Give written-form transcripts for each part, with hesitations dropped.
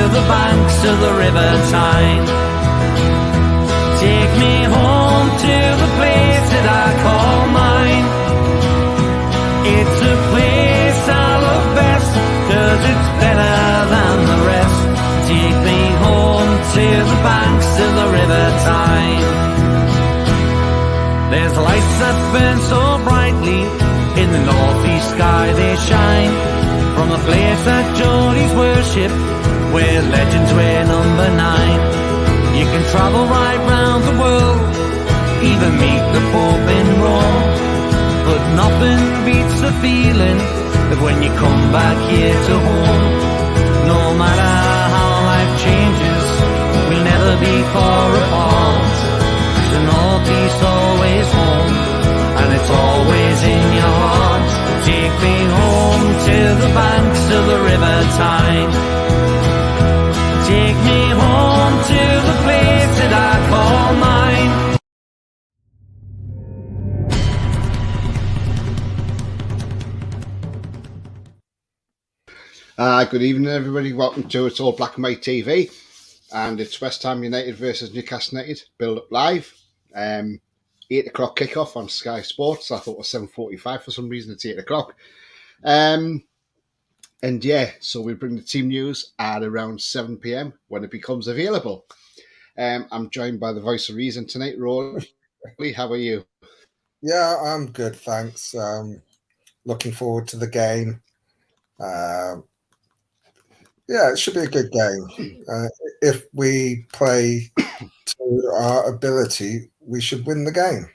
the banks of the River Tyne. Take me home to the place that I call mine. It's a place I love best, 'cause it's better than the rest. Take me home to the banks of the River Tyne. There's lights that burn so brightly, in the northeast sky they shine. From the place that Geordies worship, where legends wear number 9. You can travel right round the world, even meet the Pope in Rome. But nothing beats the feeling of when you come back here to home. No matter how life changes, we'll never be far apart. The northeast always home, and it's always in your heart. Take me home to the banks of the River Tyne. Take me home to the place that I call mine. Good evening, everybody. Welcome to It's All Black and White TV, and it's West Ham United versus Newcastle United. Build up live. 8 o'clock kickoff on Sky Sports. I thought it was 7:45 for some reason. It's 8 o'clock. And yeah, so we bring the team news at around 7 p.m. when it becomes available. I'm joined by the voice of reason tonight, Roly. How are you? Yeah, I'm good, thanks. Looking forward to the game. Yeah, it should be a good game. If we play to our ability, we should win the game.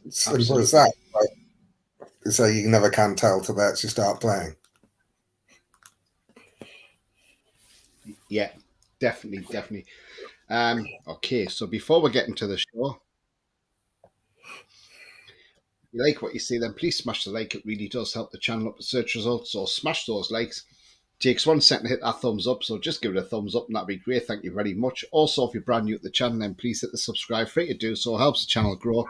Simple as that. So you never can tell till they actually start playing. Yeah, definitely. Okay, so before we get into the show, if you like what you see, then please smash the like. It really does help the channel up the search results, so smash those likes. It takes 1 second to hit that thumbs up, so just give it a thumbs up and that'd be great. Thank you very much. Also, if you're brand new to the channel, then please hit the subscribe. Free to do so, helps the channel grow.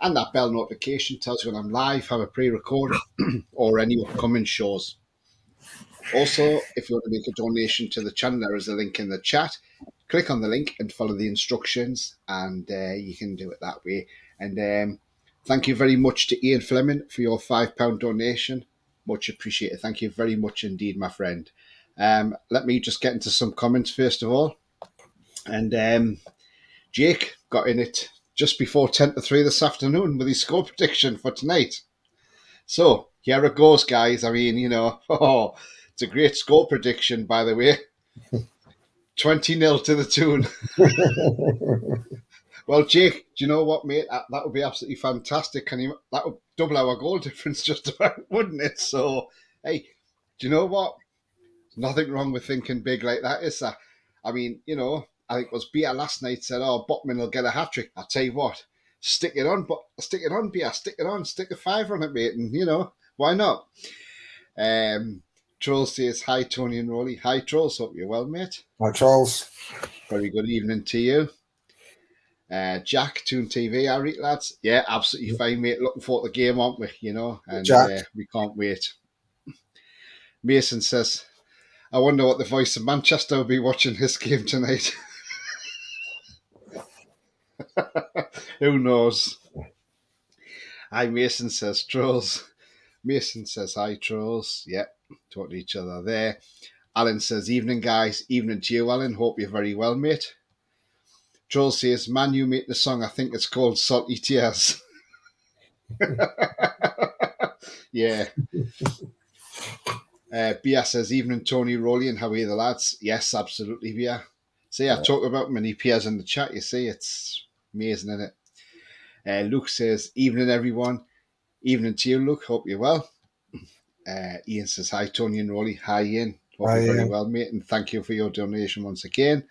And that bell notification tells you when I'm live, have a pre-recorded, or any upcoming shows. Also, if you want to make a donation to the channel, there is a link in the chat. Click on the link and follow the instructions, and you can do it that way. And thank you very much to Ian Fleming for your £5 donation. Much appreciated. Thank you very much indeed, my friend. Let me just get into some comments first of all. And Jake got in it just before 10 to 3 this afternoon with his score prediction for tonight. So here it goes, guys. I mean, it's a great score prediction, by the way. 20-0 to the Toon. Well, Jake, do you know what, mate? That would be absolutely fantastic. That would double our goal difference just about, wouldn't it? So, hey, do you know what? Nothing wrong with thinking big like that, is there? I mean, I think it was Bia last night said, Botman will get a hat-trick. I'll tell you what, stick it on, Bia, stick it on, stick a 5 on it, mate, and, why not? Trolls says, hi, Tony and Roly. Hi, Trolls, hope you're well, mate. Hi, Trolls. Very good evening to you. Jack, Toon TV, all right, lads? Yeah, absolutely fine, mate. Looking forward to the game, aren't we, And we can't wait. Mason says, I wonder what the voice of Manchester will be watching this game tonight. Who knows? Hi, Mason says, Trolls. Mason says, hi, Trolls. Yep, talk to each other there. Alan says, evening, guys. Evening to you, Alan. Hope you're very well, mate. Trolls says, man, you make the song. I think it's called Salty Tears. Yeah. Bia says, evening, Tony, Roly, and how are you, the lads? Yes, absolutely, Bia. See, I talk about many peers in the chat, you see. It's amazing, isn't it? Luke says, evening, everyone. Evening to you, Luke. Hope you're well. Ian says, hi, Tony and Roly. Hi, Ian. Hope you're very well, mate, and thank you for your donation once again.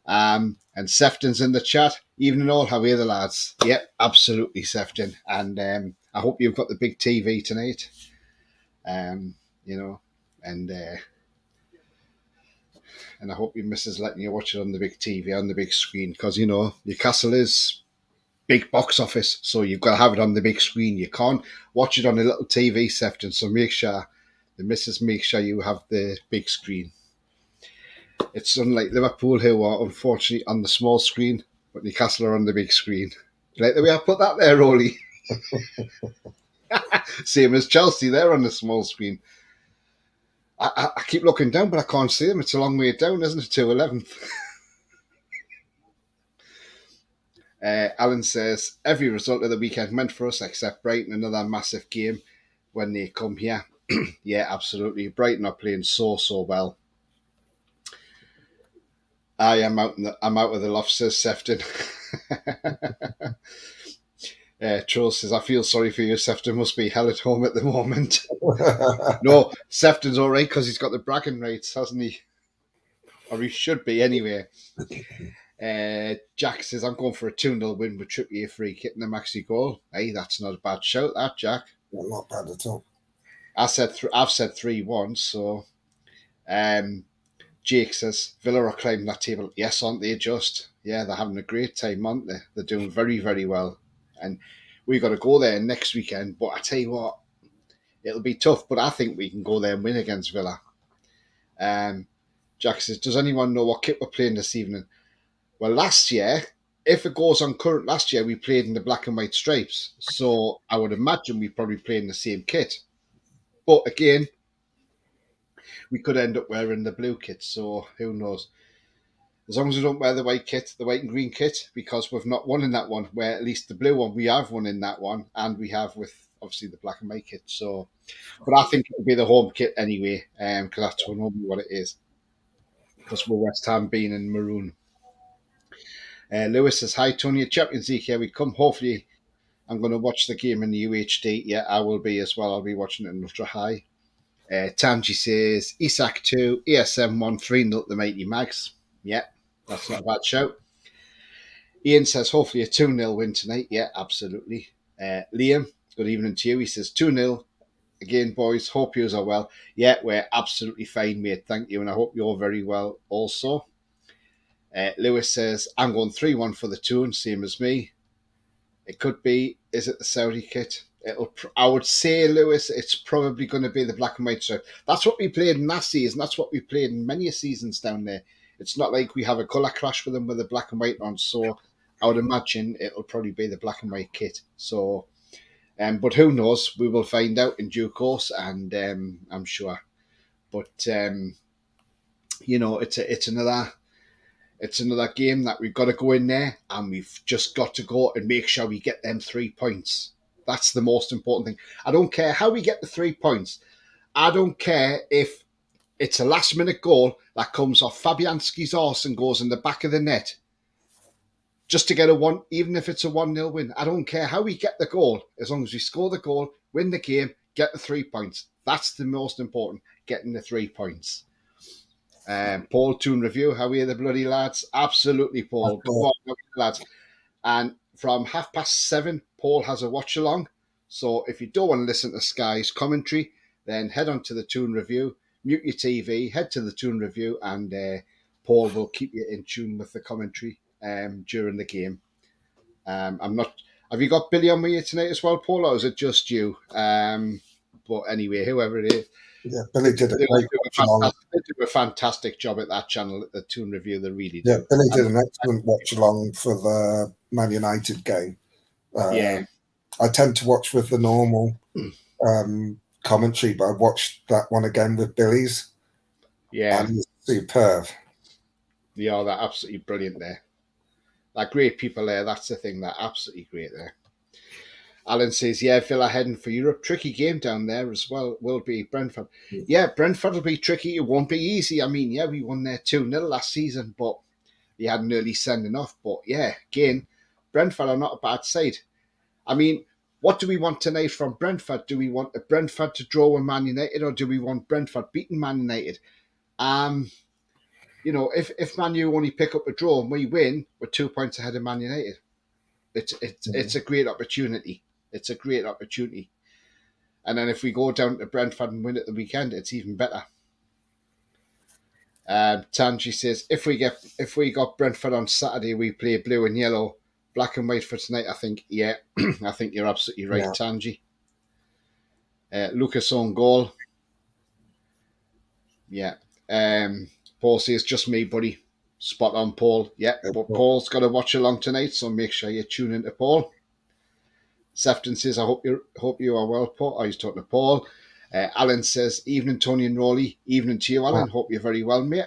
And Sefton's in the chat. Evening all, how are you, the lads? Yep, absolutely, Sefton. And I hope you've got the big TV tonight. And I hope your missus letting you watch it on the big TV, on the big screen, because, Newcastle is big box office, so you've got to have it on the big screen. You can't watch it on a little TV, Sefton, so make sure The missus makes sure you have the big screen. It's unlike Liverpool, who are unfortunately on the small screen, but Newcastle are on the big screen. Like the way I put that there, Roly. Same as Chelsea, they're on the small screen. I keep looking down, but I can't see them. It's a long way down, isn't it, to 11th? Alan says, every result of the weekend meant for us, except Brighton, another massive game when they come here. Yeah, absolutely. Brighton are playing so well. I'm out of the loft, says Sefton. Troll says, I feel sorry for you. Sefton must be hell at home at the moment. No, Sefton's all right because he's got the bragging rights, hasn't he? Or he should be anyway. Jack says, I'm going for a 2-0 win with Trippier free kick and a maxi goal. Hey, that's not a bad shout, that, Jack. Not bad at all. I've said 3-1, so Jake says, Villa are climbing that table. Yes, aren't they just? Yeah, they're having a great time, aren't they? They're doing very, very well. And we've got to go there next weekend. But I tell you what, it'll be tough, but I think we can go there and win against Villa. Jack says, does anyone know what kit we're playing this evening? Well, last year, if it goes on current, last year we played in the black and white stripes. So I would imagine we probably play in the same kit. But again, we could end up wearing the blue kit. So who knows? As long as we don't wear the white kit, the white and green kit, because we've not won in that one, where at least the blue one, we have won in that one. And we have with, obviously, the black and white kit. So, but I think it'll be the home kit anyway, because that's normally what it is. Because we're West Ham being in maroon. Lewis says, hi, Tony, Champions League, here we come. Hopefully, I'm going to watch the game in the UHD. Yeah, I will be as well. I'll be watching it in Ultra High. Tanji says, Isak 2, ESM 1, 3-0 the Mighty Mags. Yeah, that's not a bad shout. Ian says, hopefully a 2-0 win tonight. Yeah, absolutely. Liam, good evening to you. He says, 2-0. Again, boys, hope you are well. Yeah, we're absolutely fine, mate. Thank you. And I hope you're very well also. Lewis says, I'm going 3-1 for the Toon, same as me. It could be, is it the Saudi kit? I would say, Lewis, it's probably going to be the black and white stripe. That's what we played in last season. That's what we played in many seasons down there. It's not like we have a colour clash with them with the black and white on. So I would imagine it'll probably be the black and white kit. So, but who knows? We will find out in due course, and I'm sure. But you know, it's another game that we've got to go in there, and we've just got to go and make sure we get them 3 points. That's the most important thing. I don't care how we get the 3 points. I don't care if it's a last-minute goal that comes off Fabianski's arse and goes in the back of the net just to get a 1, even if it's a 1-0 win. I don't care how we get the goal. As long as we score the goal, win the game, get the 3 points. That's the most important, getting the 3 points. Paul, Toon Review, how are you, the bloody lads? Absolutely, Paul. Come on, lads. And from 7:30, Paul has a watch along. So if you don't want to listen to Sky's commentary, then head on to the Toon Review, mute your TV, head to the Toon Review, and Paul will keep you in tune with the commentary during the game. I'm not. Have you got Billy on with you tonight as well, Paul, or is it just you? But anyway, whoever it is. Yeah, Billy did a fantastic job at that channel, at the Toon Review. They really did. Yeah, Billy did an excellent watch along for the Man United game. Yeah. I tend to watch with the normal commentary, but I watched that one again with Billy's. Yeah. And it's superb. Yeah, they're absolutely brilliant there. They're great people there. That's the thing. They're absolutely great there. Alan says, yeah, Villa heading for Europe. Tricky game down there as well. Will be Brentford. Yeah, Brentford will be tricky. It won't be easy. I mean, yeah, we won there 2-0 last season, but they had an early sending off. But yeah, again, Brentford are not a bad side. I mean, what do we want tonight from Brentford? Do we want a Brentford to draw with Man United, or do we want Brentford beating Man United? You know, if Man U only pick up a draw and we win, we're 2 points ahead of Man United. It's a great opportunity. It's a great opportunity. And then if we go down to Brentford and win at the weekend, it's even better. Tanji says, if we got Brentford on Saturday, we play blue and yellow, black and white for tonight. I think, yeah, I think you're absolutely right, yeah. Tanji. Lucas on goal. Yeah. Paul says, just me, buddy. Spot on, Paul. Yeah, but Well, Paul's got to watch along tonight, so make sure you tune into Paul. Sefton says, I hope you are well, Paul. Oh, he's talking to Paul. Alan says, evening, Tony and Roly. Evening to you, Alan. Hope you're very well, mate.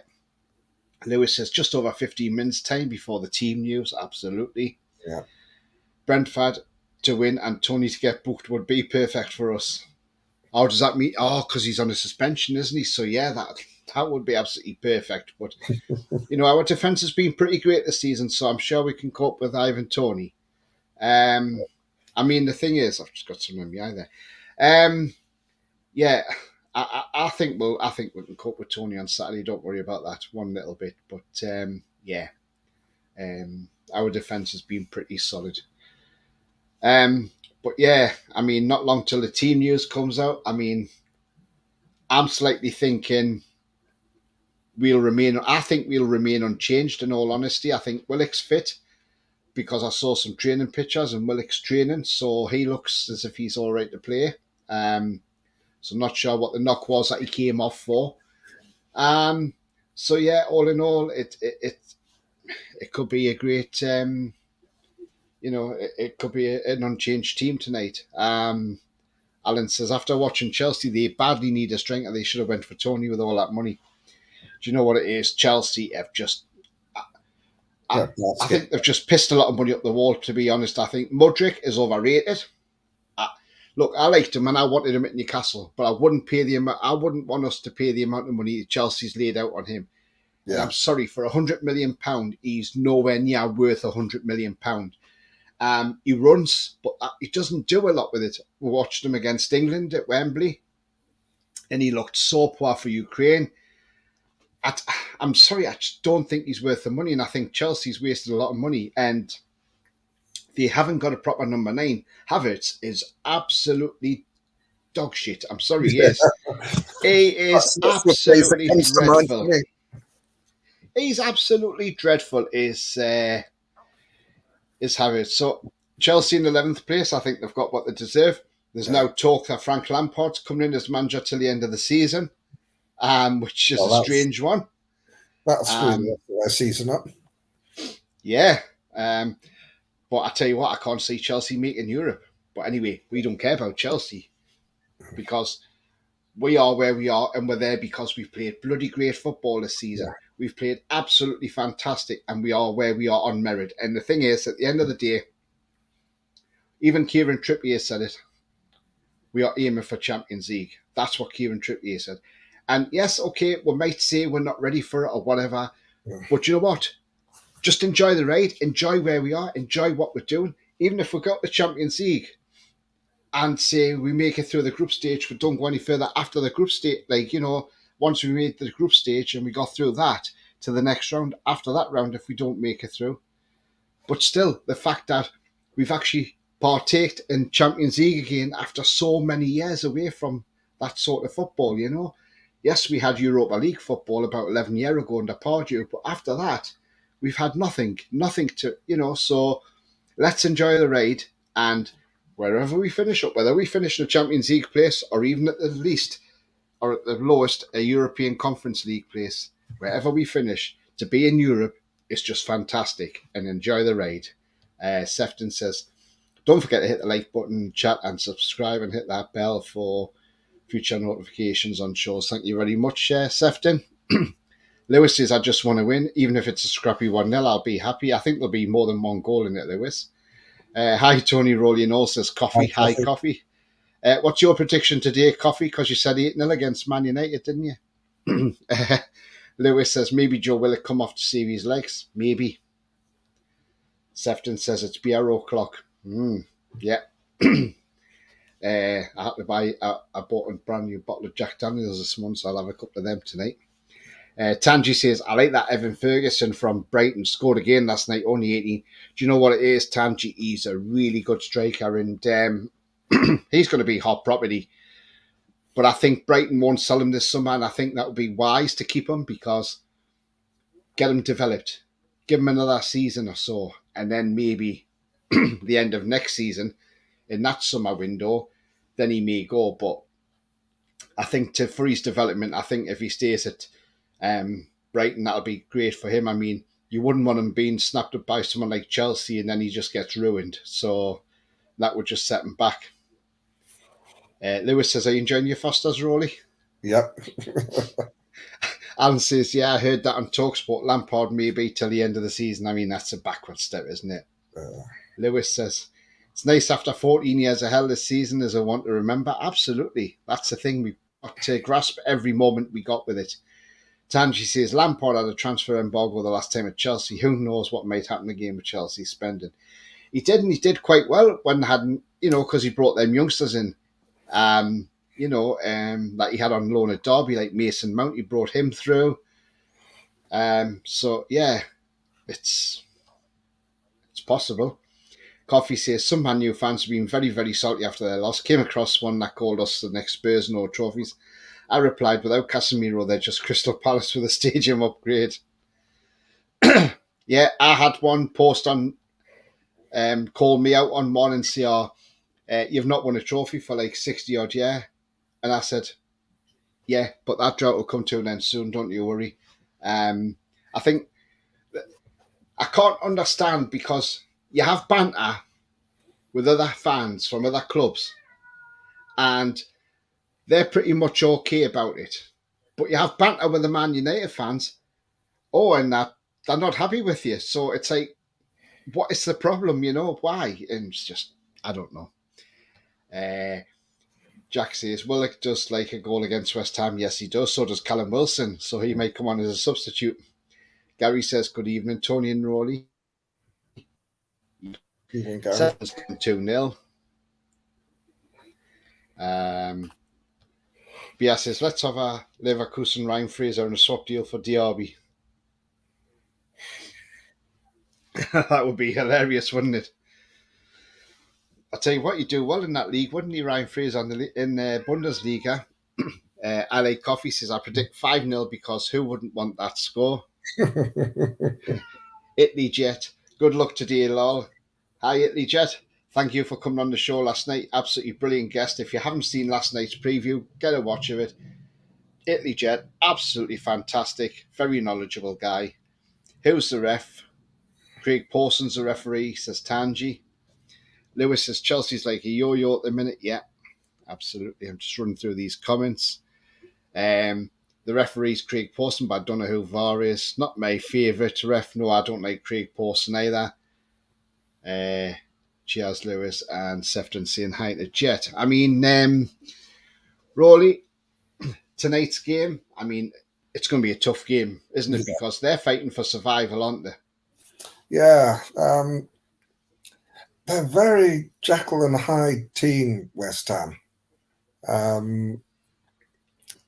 Lewis says, just over 15 minutes time before the team news. Absolutely. yeah. Brentford to win and Tony to get booked would be perfect for us. How does that mean? Oh, because he's on a suspension, isn't he? So, yeah, that would be absolutely perfect. But, our defence has been pretty great this season, so I'm sure we can cope with Ivan Tony. The thing is, I've just got some in my eye there. Yeah, I think we can cope with Tony on Saturday. Don't worry about that one little bit. But our defence has been pretty solid. But yeah, not long till the team news comes out. I'm slightly thinking I think we'll remain unchanged. In all honesty, I think Willock's fit because I saw some training pictures and Willock's training, so he looks as if he's all right to play. So I'm not sure what the knock was that he came off for. So yeah, all in all, it could be a great, it could be an unchanged team tonight. Alan says, after watching Chelsea, they badly need a striker. They should have went for Tony with all that money. Do you know what it is? Chelsea have just... I think they've just pissed a lot of money up the wall, to be honest. I think Mudryk is overrated. Look, I liked him and I wanted him at Newcastle, but I wouldn't want us to pay the amount of money Chelsea's laid out on him. Yeah. And I'm sorry, for £100 million, he's nowhere near worth £100 million. He runs, but he doesn't do a lot with it. We watched him against England at Wembley, and he looked so poor for Ukraine. I'm sorry, I just don't think he's worth the money, and I think Chelsea's wasted a lot of money, and they haven't got a proper number 9. Havertz is absolutely dog shit. I'm sorry, he is. He is absolutely dreadful. He's absolutely dreadful, is Havertz. So Chelsea in 11th place, I think they've got what they deserve. There's now talk that Frank Lampard's coming in as manager till the end of the season, which is a strange one. That'll screw their season up. Yeah. But I tell you what, I can't see Chelsea making Europe. But anyway, we don't care about Chelsea because we are where we are, and we're there because we've played bloody great football this season. Yeah. We've played absolutely fantastic, and we are where we are on merit. And the thing is, at the end of the day, even Kieran Trippier said it, we are aiming for Champions League. That's what Kieran Trippier said. And yes, okay, we might say we're not ready for it or whatever, but you know what? Just enjoy the ride, enjoy where we are, enjoy what we're doing. Even if we got the Champions League and say we make it through the group stage, but don't go any further after the group stage, once we made the group stage and we got through that to the next round, after that round, if we don't make it through. But still, the fact that we've actually partaked in Champions League again after so many years away from that sort of football, Yes, we had Europa League football about 11 years ago under Pardew, but after that, we've had nothing to, so let's enjoy the ride, and wherever we finish up, whether we finish in a Champions League place or even at the least, or at the lowest, a European Conference League place, wherever we finish, to be in Europe is just fantastic, and enjoy the ride. Sefton says, don't forget to hit the like button, chat and subscribe, and hit that bell for future notifications on shows. Thank you very much, Sefton. Lewis says, I just want to win. Even if it's a scrappy 1-0, I'll be happy. I think there'll be more than one goal in it, Lewis. Hi, Tony Roly, and all says coffee. Hi, Coffee. What's your prediction today, Coffee? Because you said 8-0 against Man United, didn't you? Lewis says, maybe Joe Willock come off to save his legs. Maybe. Sefton says, it's BRO o'clock. Yeah. I had to buy, I bought a brand new bottle of Jack Daniels this month, so I'll have a couple of them tonight. Tangi says, I like that Evan Ferguson from Brighton scored again last night, only 18. Do you know what it is, Tangi? He's a really good striker, and he's going to be hot property. But I think Brighton won't sell him this summer, and I think that would be wise to keep him because get him developed. Give him another season or so, and then maybe the end of next season, in that summer window, then he may go. But I think for his development, I think if he stays at Brighton, that'll be great for him. I mean, you wouldn't want him being snapped up by someone like Chelsea and then he just gets ruined. So that would just set him back. Lewis says, are you enjoying your Fosters, Roly? Yep. Alan says, yeah, I heard that on TalkSport. Lampard maybe till the end of the season. I mean, that's a backward step, isn't it? Lewis says, it's nice after 14 years of hell this season as I want to remember. Absolutely. That's the thing. We've got to grasp every moment we got with it. Tanji says, Lampard had a transfer embargo the last time at Chelsea. Who knows what might happen again with Chelsea spending. He did, and he did quite well when hadn't, because he brought them youngsters in. That he had on loan at Derby, like Mason Mount, he brought him through. So yeah, it's possible. Coffee says some Man U fans have been very, very salty after their loss. Came across one that called us the next Spurs no trophies. I replied, without Casemiro, they're just Crystal Palace with a stadium upgrade. Yeah, I had one post on, call me out on one and say, you've not won a trophy for like 60 odd years. And I said, yeah, but that drought will come to an end soon, don't you worry. I think I can't understand because you have banter with other fans from other clubs and they're pretty much okay about it. But you have banter with the Man United fans, and they're not happy with you. So it's like, what is the problem, Why? And it's just, I don't know. Jack says, Willock does like a goal against West Ham. Yes, he does. So does Callum Wilson. So he might come on as a substitute. Gary says, good evening, Tony and Roly. Evening, Gary. 2-0. Bia says, let's have a Leverkusen Ryan Fraser and a swap deal for Diaby. That would be hilarious, wouldn't it? I'll tell you what, you do well in that league, wouldn't you, Ryan Fraser, in Bundesliga? LA Coffee says, I predict 5-0 because who wouldn't want that score? Italy Jet, good luck today, lol. Hi, Italy Jet. Thank you for coming on the show last night. Absolutely brilliant guest. If you haven't seen last night's preview, get a watch of it. Italy Jet, absolutely fantastic. Very knowledgeable guy. Who's the ref? Craig Pawson's the referee, says Tanji. Lewis says Chelsea's like a yo-yo at the minute. Yeah, absolutely. I'm just running through these comments. The referee's Craig Pawson, but I don't know who VAR is. Not my favourite ref. No, I don't like Craig Pawson either. Cheers, Lewis and Sefton saying hi to Jet. I mean, Roly, tonight's game, I mean, it's going to be a tough game, isn't it? Yeah. Because they're fighting for survival, aren't they? Yeah. They're very Jekyll and Hyde team, West Ham.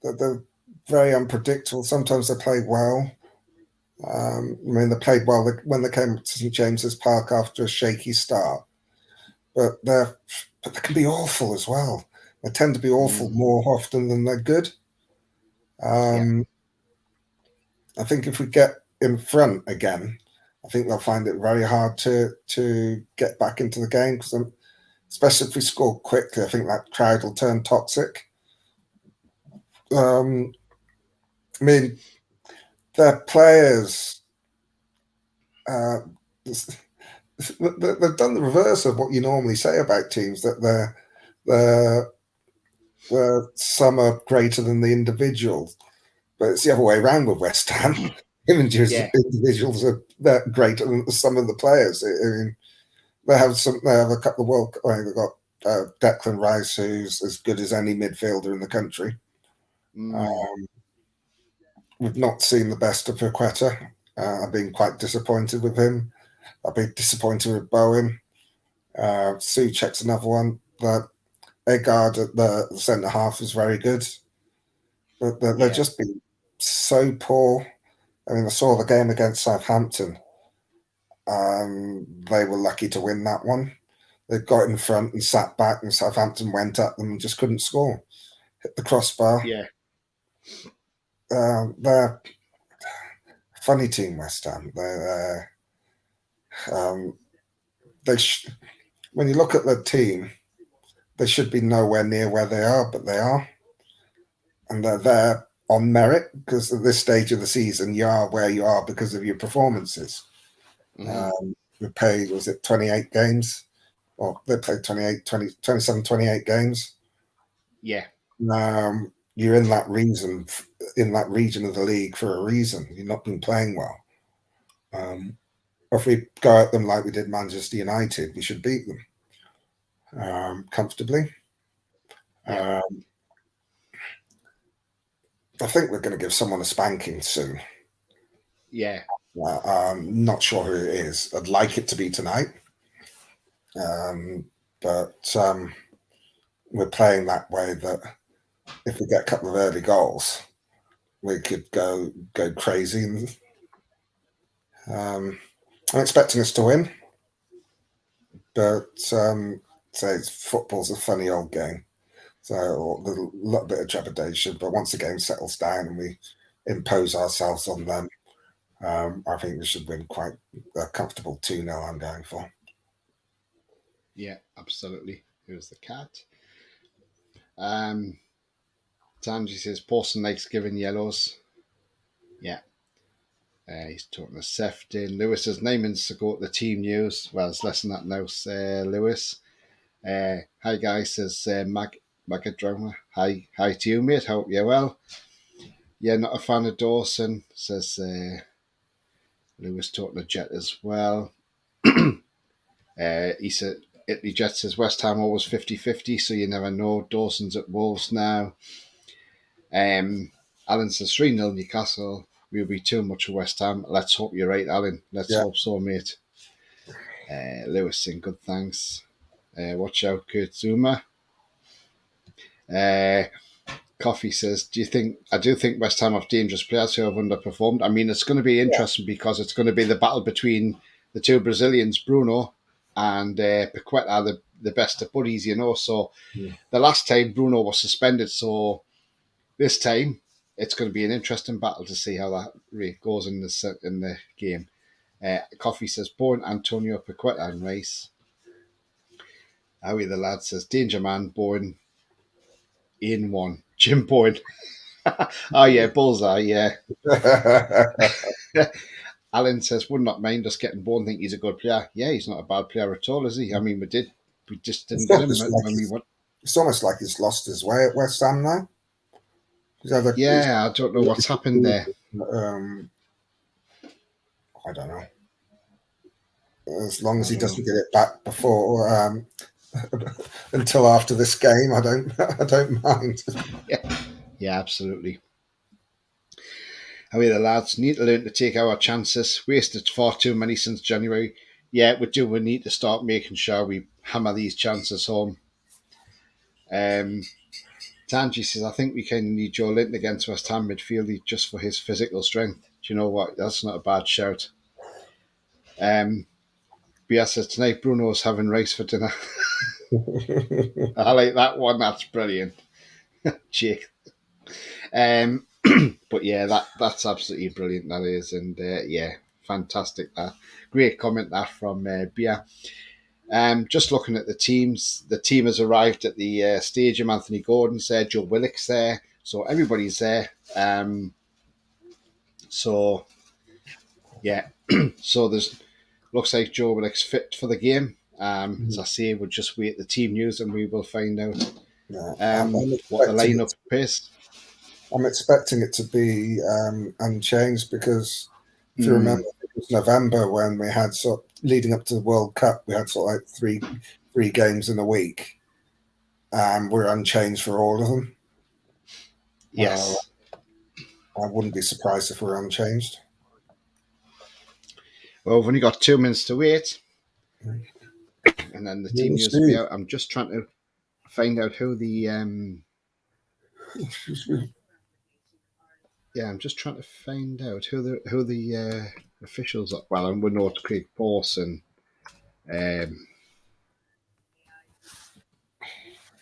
They're very unpredictable. Sometimes they play well. They played well when they came to St James's Park after a shaky start. But they can be awful as well. They tend to be awful more often than they're good. I think if we get in front again, I think they'll find it very hard to get back into the game, because especially if we score quickly, I think that crowd will turn toxic. Their players, they've done the reverse of what you normally say about teams, that they're some are greater than the individuals, but it's the other way around with West Ham. Individuals are greater than some of the players. I mean, they have a couple of they've got Declan Rice, who's as good as any midfielder in the country. We've not seen the best of Paqueta. I've been quite disappointed with him. I've been disappointed with Bowen. Souček's another one. That Egard at the centre half is very good, but they've just been so poor. I mean, I saw the game against Southampton. They were lucky to win that one. They got in front and sat back, and Southampton went at them and just couldn't score. Hit the crossbar. Yeah. They're a funny team, West Ham. When you look at the team, they should be nowhere near where they are, but they are. and they're there on merit, because at this stage of the season, you are where you are because of your performances. We played, was it 28 games? Or they played 27, 28 games. Yeah. You're in that region of the league for a reason. You've not been playing well. If we go at them like we did Manchester United, we should beat them comfortably. Yeah. I think we're going to give someone a spanking soon. Yeah. I'm not sure who it is. I'd like it to be tonight, but we're playing that way that if we get a couple of early goals, we could go crazy. I'm expecting us to win, but football's a funny old game. So there's a little bit of trepidation, but once the game settles down and we impose ourselves on them, I think we should win quite a comfortable 2-0 I'm going for. Yeah, absolutely. Here's the cat. Tanji says, Pawson likes giving yellows. Yeah. He's talking to Sefton. Lewis says, Neyman's to go to the team news. Well, it's less than that now, Lewis. Hi, guys, says Magadroma. Hi to you, mate. Hope you're well. Yeah, not a fan of Dawson, says Lewis, talking to Jet as well. He said, Italy Jet says, West Ham always 50-50, so you never know. Dawson's at Wolves now. Alan says 3-0 Newcastle. We'll be too much for West Ham. Let's hope you're right, Alan. Let's hope so, mate. Lewis saying good thanks. Watch out, Kurt Zuma. Coffee says, I do think West Ham have dangerous players who have underperformed. I mean, it's going to be interesting because it's going to be the battle between the two Brazilians, Bruno and Paqueta, the best of buddies, you know. So the last time Bruno was suspended, so this time it's going to be an interesting battle to see how that rate goes in the game. Coffee says, Bourne, Antonio, Paqueta and Rice. Howie the lad says, Danger Man, Bourne, in one. Jim Bourne. Oh, yeah, bullseye, yeah. Alan says, would not mind us getting Bourne, think he's a good player. Yeah, he's not a bad player at all, is he? I mean, we just didn't get him when we went. It's almost like he's lost his way at West Ham now. I don't know what's happened there. I don't know. As long as he doesn't get it back before until after this game, I don't mind. Yeah, absolutely. However, the lads need to learn to take our chances. Wasted far too many since January. Yeah, we do. We need to start making sure we hammer these chances home. Tanji says, I think we kind of need Joe Linton against West Ham midfield just for his physical strength. Do you know what? That's not a bad shout. Bia says, tonight Bruno's having rice for dinner. I like that one. That's brilliant. Jake. But yeah, that's absolutely brilliant, that is. And yeah, fantastic. Great comment there from Bia. Just looking at the teams, the team has arrived at the stadium. Anthony Gordon's there, Joe Willock's there, so everybody's there. So yeah, so there's looks like Joe Willock's fit for the game. As I say, we'll just wait the team news and we will find out what the lineup is. I'm expecting it to be unchanged because if you remember, it was November when we had leading up to the World Cup, we had sort of like three games in a week, and we're unchanged for all of them. Yes, I wouldn't be surprised if we're unchanged. Well, we've only got 2 minutes to wait, and then the team news will be out. I'm just trying to find out who the Yeah, I'm just trying to find out who the officials are. Well, we know it's Craig Pawson,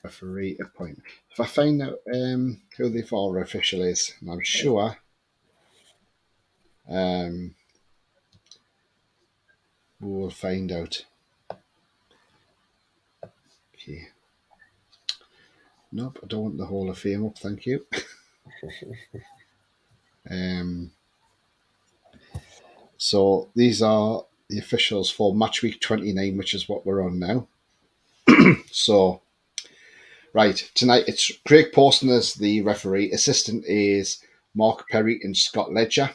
referee appointment. If I find out who the VAR official is, and I'm sure we will find out. Okay. Nope, I don't want the Hall of Fame up, thank you. So these are the officials for match week 29, which is what we're on now. So, right, tonight it's Craig Pawson as the referee. Assistant is Mark Perry and Scott Ledger.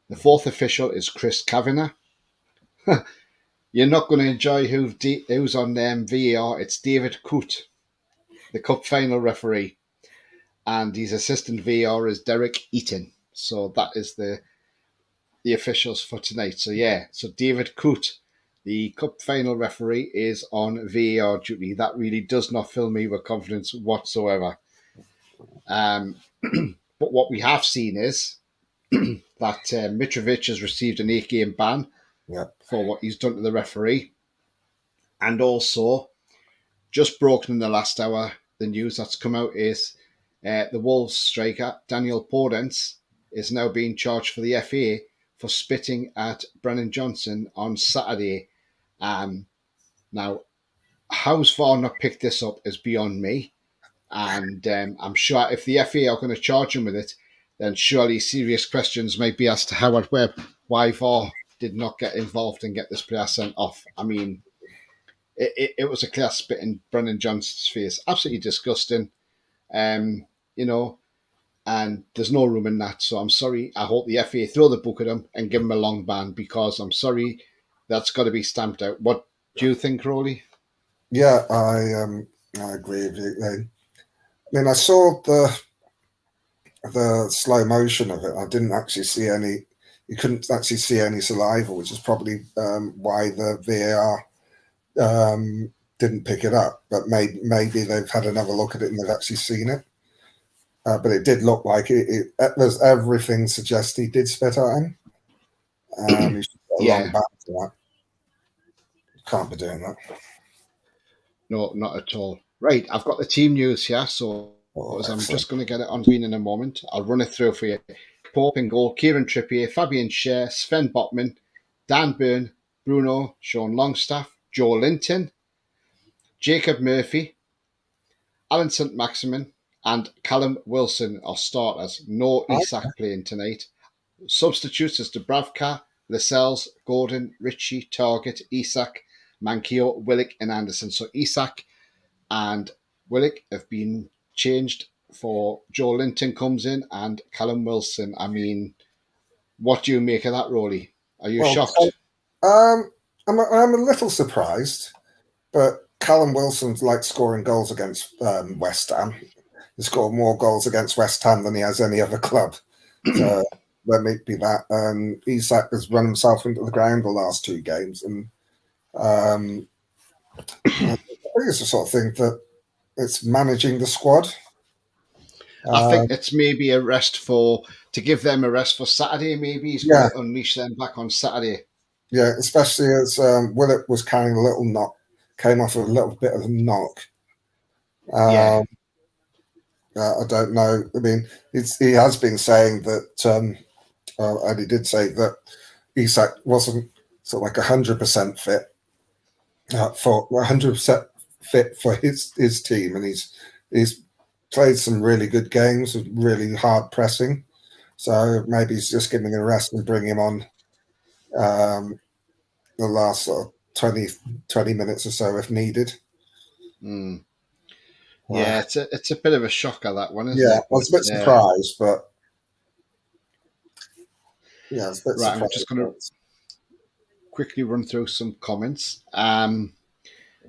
The fourth official is Chris Kavanagh. You're not going to enjoy who's on VAR. It's David Coote, the cup final referee. And his assistant VAR is Derek Eaton. So that is the officials for tonight. So yeah, so David Coote, the cup final referee, is on VAR duty. That really does not fill me with confidence whatsoever. But what we have seen is that Mitrovic has received an 8-game ban for what he's done to the referee. And also, just broken in the last hour, the news that's come out is the Wolves striker, Daniel Podence, is now being charged for the FA for spitting at Brennan Johnson on Saturday. Now, how far not picked this up is beyond me. And I'm sure if the FA are going to charge him with it, then surely serious questions might be asked to Howard Webb why VAR did not get involved and get this player sent off. I mean, it was a clear spit in Brennan Johnson's face. Absolutely disgusting. And there's no room in that. So I'm sorry. I hope the FA throw the book at him and give him a long ban, because I'm sorry, that's got to be stamped out. What do you think, Roly? Yeah, I agree with you. I mean, I saw the slow motion of it. I didn't actually see any. You couldn't actually see any saliva, which is probably why the VAR didn't pick it up. But maybe they've had another look at it and they've actually seen it. But it did look like it was everything suggests he did spit at him. You should get a long ban for that. You can't be doing that. No, not at all. Right, I've got the team news here, so I'm just going to get it on screen in a moment. I'll run it through for you. Pope in goal, Kieran Trippier, Fabian Schär, Sven Botman, Dan Burn, Bruno, Sean Longstaff, Joe Linton, Jacob Murphy, Alan St. Maximin, and Callum Wilson are starters. No Isak playing tonight. Substitutes is Dubravka, Lascelles, Gordon, Ritchie, Target, Isak, Manquillo, Willock, and Anderson. So Isak and Willock have been changed for Joe Linton comes in and Callum Wilson. I mean, what do you make of that, Roly? Are you shocked? I'm a little surprised, but Callum Wilson's like scoring goals against West Ham. He scored more goals against West Ham than he has any other club. So there may be that. Isak has run himself into the ground the last 2 games, and I think it's the sort of thing that it's managing the squad. I think it's maybe a rest to give them a rest for Saturday. Maybe he's going to unleash them back on Saturday. Yeah, especially as Willett was carrying a little knock, came off with a little bit of a knock. I don't know. I mean, he has been saying that, and he did say that Isak wasn't sort of like 100% fit for 100% fit for his team, and he's played some really good games with really hard pressing. So maybe he's just giving him a rest and bring him on the last sort of 20 minutes or so if needed. Yeah, it's a bit of a shocker, that one, isn't it? Yeah, I was a bit surprised, but yeah, it's a bit surprised. I'm just going to quickly run through some comments.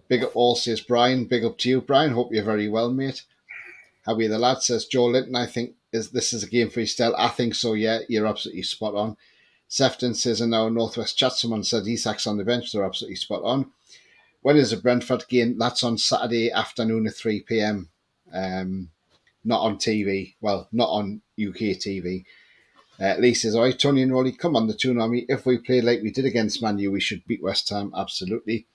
Big up all, says Brian. Big up to you, Brian. Hope you're very well, mate. How are you, the lad? Says Joe Linton. I think this is a game for you still. I think so, yeah. You're absolutely spot on. Sefton says, and now Northwest Chat, someone said Isak's on the bench. They're absolutely spot on. When is the Brentford game? That's on Saturday afternoon at 3 p.m. Not on TV. Well, not on UK TV. Lee says, all right, Tony and Rolly, come on the tune on me. If we play like we did against Man U, we should beat West Ham. Absolutely.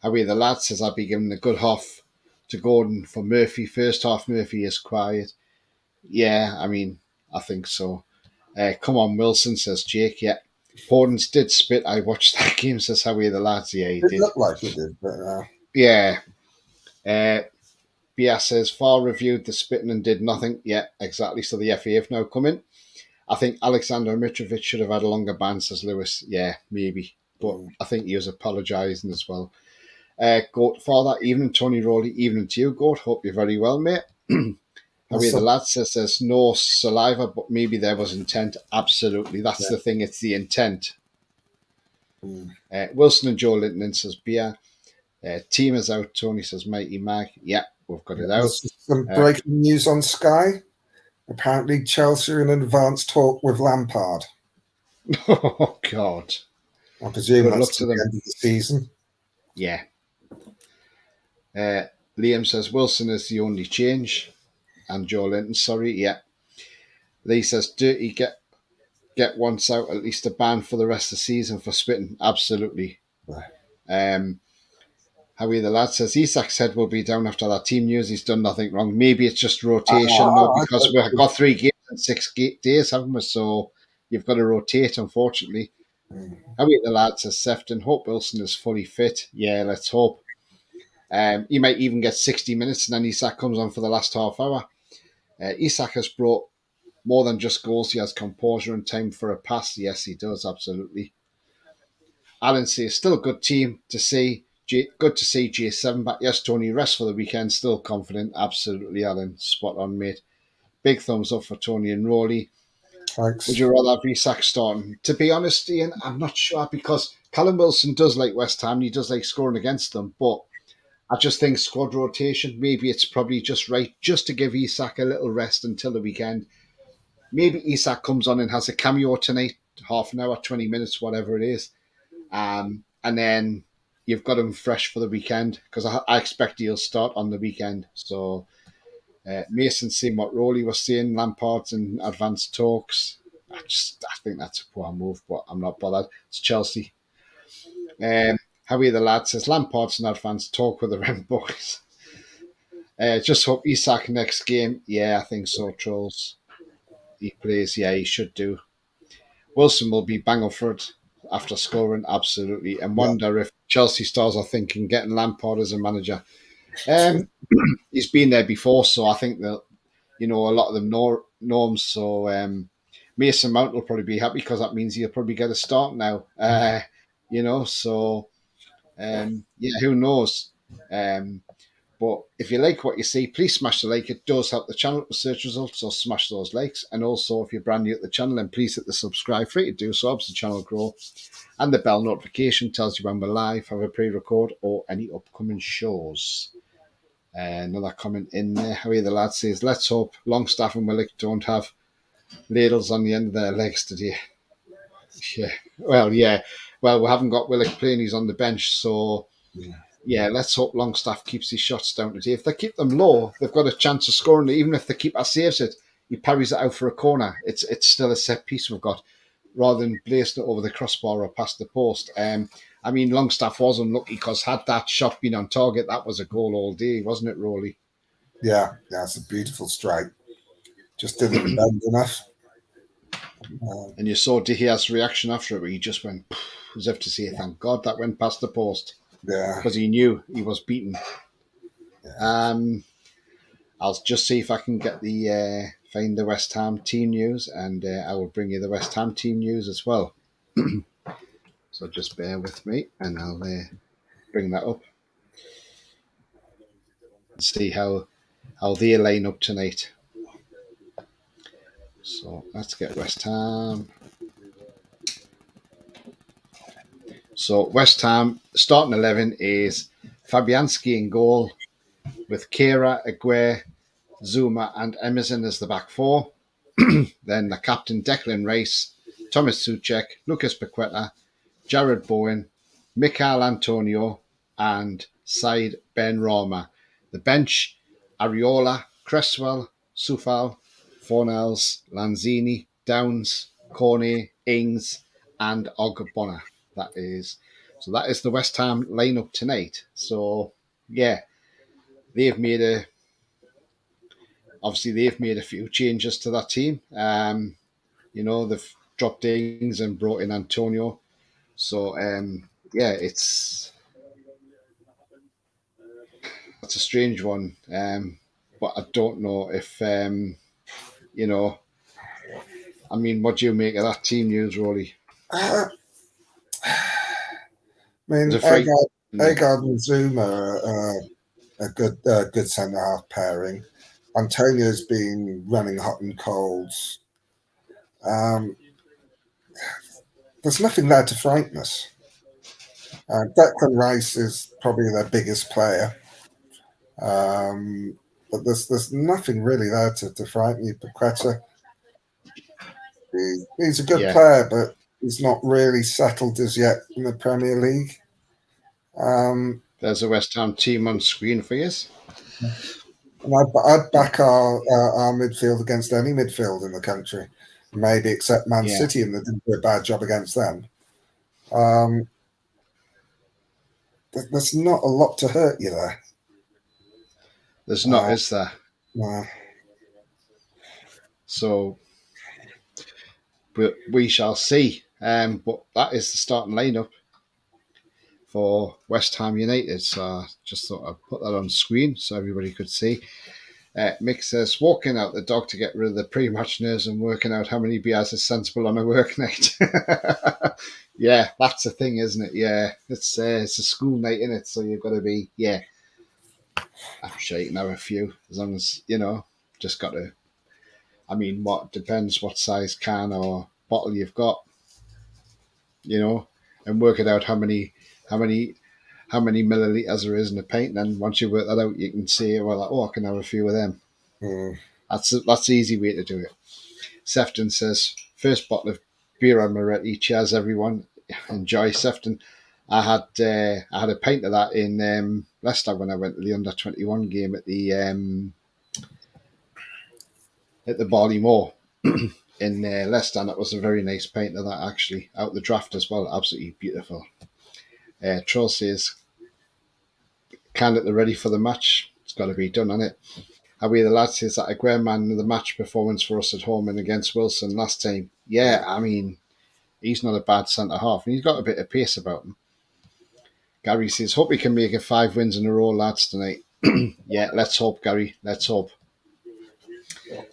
How are you, the lad? Says, I'll be giving a good half to Gordon for Murphy. First half, Murphy is quiet. Yeah, I mean, I think so. Come on, Wilson, says Jake. Yeah. Podence did spit. I watched that game, says how are you, the lads? Yeah, he did. It looked like he did, but yeah. Bia says, far reviewed the spitting and did nothing. Yeah, exactly. So the FA have now come in. I think Alexander Mitrovic should have had a longer ban, says Lewis. Yeah, maybe. But I think he was apologising as well. Goat Father, evening Tony Roly, evening to you, Goat. Hope you're very well, mate. How are you? The lad says there's no saliva, but maybe there was intent. Absolutely. That's the thing. It's the intent. Wilson and Joe Linton says beer. Team is out. Tony says Mighty Mag. Yeah, we've got it out. There's some breaking news on Sky. Apparently, Chelsea are in advanced talk with Lampard. Oh, God. I presume Good that's luck to to the them. end of the season. Yeah. Liam says Wilson is the only change. And Joe Linton, sorry. Yeah. Lee says Dirty get once out, at least a ban for the rest of the season for spitting. Absolutely. Howie the lad says Isak's head will be down after that team news. He's done nothing wrong. Maybe it's just rotation, though, because we've got 3 games in 6 days, haven't we? So you've got to rotate, unfortunately. Howie the lad says Sefton, hope Wilson is fully fit. Yeah, let's hope. He might even get 60 minutes and then Isak comes on for the last half hour. Isak has brought more than just goals. He has composure and time for a pass. Yes, he does, absolutely. Alan says, still a good team to see. Good to see J7 back. Yes, Tony, rest for the weekend. Still confident. Absolutely, Alan. Spot on, mate. Big thumbs up for Tony and Roly. Thanks. Would you rather have Isak starting? To be honest, Ian, I'm not sure because Callum Wilson does like West Ham. He does like scoring against them. But I just think squad rotation, maybe it's probably just right just to give Isak a little rest until the weekend. Maybe Isak comes on and has a cameo tonight, half an hour, 20 minutes, whatever it is. And then you've got him fresh for the weekend because I expect he'll start on the weekend. So Mason seeing what Roly was saying, Lampard's in advanced talks. I think that's a poor move, but I'm not bothered. It's Chelsea. Howie the lad says Lampard's in advanced talk with the Rem boys. Just hope Isak next game. Yeah, I think so, Trolls. He plays. Yeah, he should do. Wilson will be bang up for it after scoring, absolutely. And wonder if Chelsea stars are thinking getting Lampard as a manager. He's been there before, so I think that a lot of them know him. So Mason Mount will probably be happy because that means he'll probably get a start now. So who knows? But if you like what you see, please smash the like. It does help the channel with search results, so smash those likes. And also, if you're brand new at the channel, then please hit the subscribe. Free to do so, helps the channel grow. And the bell notification tells you when we're live, have a pre-record, or any upcoming shows. Another comment in there. Howie the lad says, let's hope Longstaff and Willock don't have ladles on the end of their legs today. Yeah. Well, yeah. Well, we haven't got Willock playing. He's on the bench, so... Yeah, let's hope Longstaff keeps his shots down today. If they keep them low, they've got a chance of scoring. Even if the keeper saves it, he parries it out for a corner. It's still a set piece we've got, rather than blazing it over the crossbar or past the post. Longstaff was unlucky because had that shot been on target, that was a goal all day, wasn't it, Roly? Yeah, it's a beautiful strike. Just didn't bend enough. And you saw De Gea's reaction after it, where he just went as if to say, thank God that went past the post. Yeah. Because he knew he was beaten. Yeah. I'll just see if I can get find the West Ham team news, and I will bring you the West Ham team news as well. So just bear with me, and I'll bring that up and see how they line up tonight. So let's get West Ham. So West Ham starting 11 is Fabianski in goal, with Kehra, Aguirre, Zuma and Emerson as the back four. Then the captain Declan Rice, Thomas Souček, Lucas Paqueta, Jared Bowen, Mikel Antonio and Said Benrahma. The bench, Areola, Cresswell, Soufal, Fornells, Lanzini, Downs, Cornet, Ings and Ogbonna. That is the West Ham lineup tonight. So yeah, they've made a few changes to that team. They've dropped Ings and brought in Antonio. So it's That's a strange one. But I don't know if you know. I mean, what do you make of that team news, Roly? Uh, I mean, The freight. Agard and Zuma are a good centre half pairing. Antonio's been running hot and cold. Um, there's nothing there to frighten us. Declan Rice is probably their biggest player, but there's nothing really there to frighten you. Paqueta, he's a good Yeah, player, but he's not really settled as yet in the Premier League. Um, there's a West Ham team on screen for you. and I'd back our midfield against any midfield in the country, maybe except Man Yeah, City, and they didn't do a bad job against them. Um, there's not a lot to hurt you there. there's not, Uh, is there? no. So we shall see. But that is the starting lineup for West Ham United. So I just thought I'd put that on screen so everybody could see. Mick says, walking out the dog to get rid of the pre-match nerves and working out how many beers is sensible on a work night. Yeah, that's the thing, isn't it? Yeah, it's a school night, in it, so you've got to be, yeah, I'm sure you can have a few, as long as, just got to, I mean, what depends what size can or bottle you've got, and work it out how many how many milliliters there is in a pint. And then once you work that out, you can see, well, like, I can have a few of them. Mm. That's the easy way to do it. Sefton says, first bottle of beer on Moretti. Cheers, everyone. Enjoy, Sefton. I had a pint of that in Leicester when I went to the under-21 game at the Barley in Leicester, and it was a very nice pint of that, actually, out the draft as well. Absolutely beautiful. Troll says, can at the ready for the match. It's got to be done, hasn't it? How we the lads says that a great man in the match performance for us at home and against Wilson last time. Yeah, I mean, he's not a bad centre half, and he's got a bit of pace about him. Gary says, hope we can make it 5 wins in a row, lads, tonight. Yeah, let's hope, Gary. Let's hope.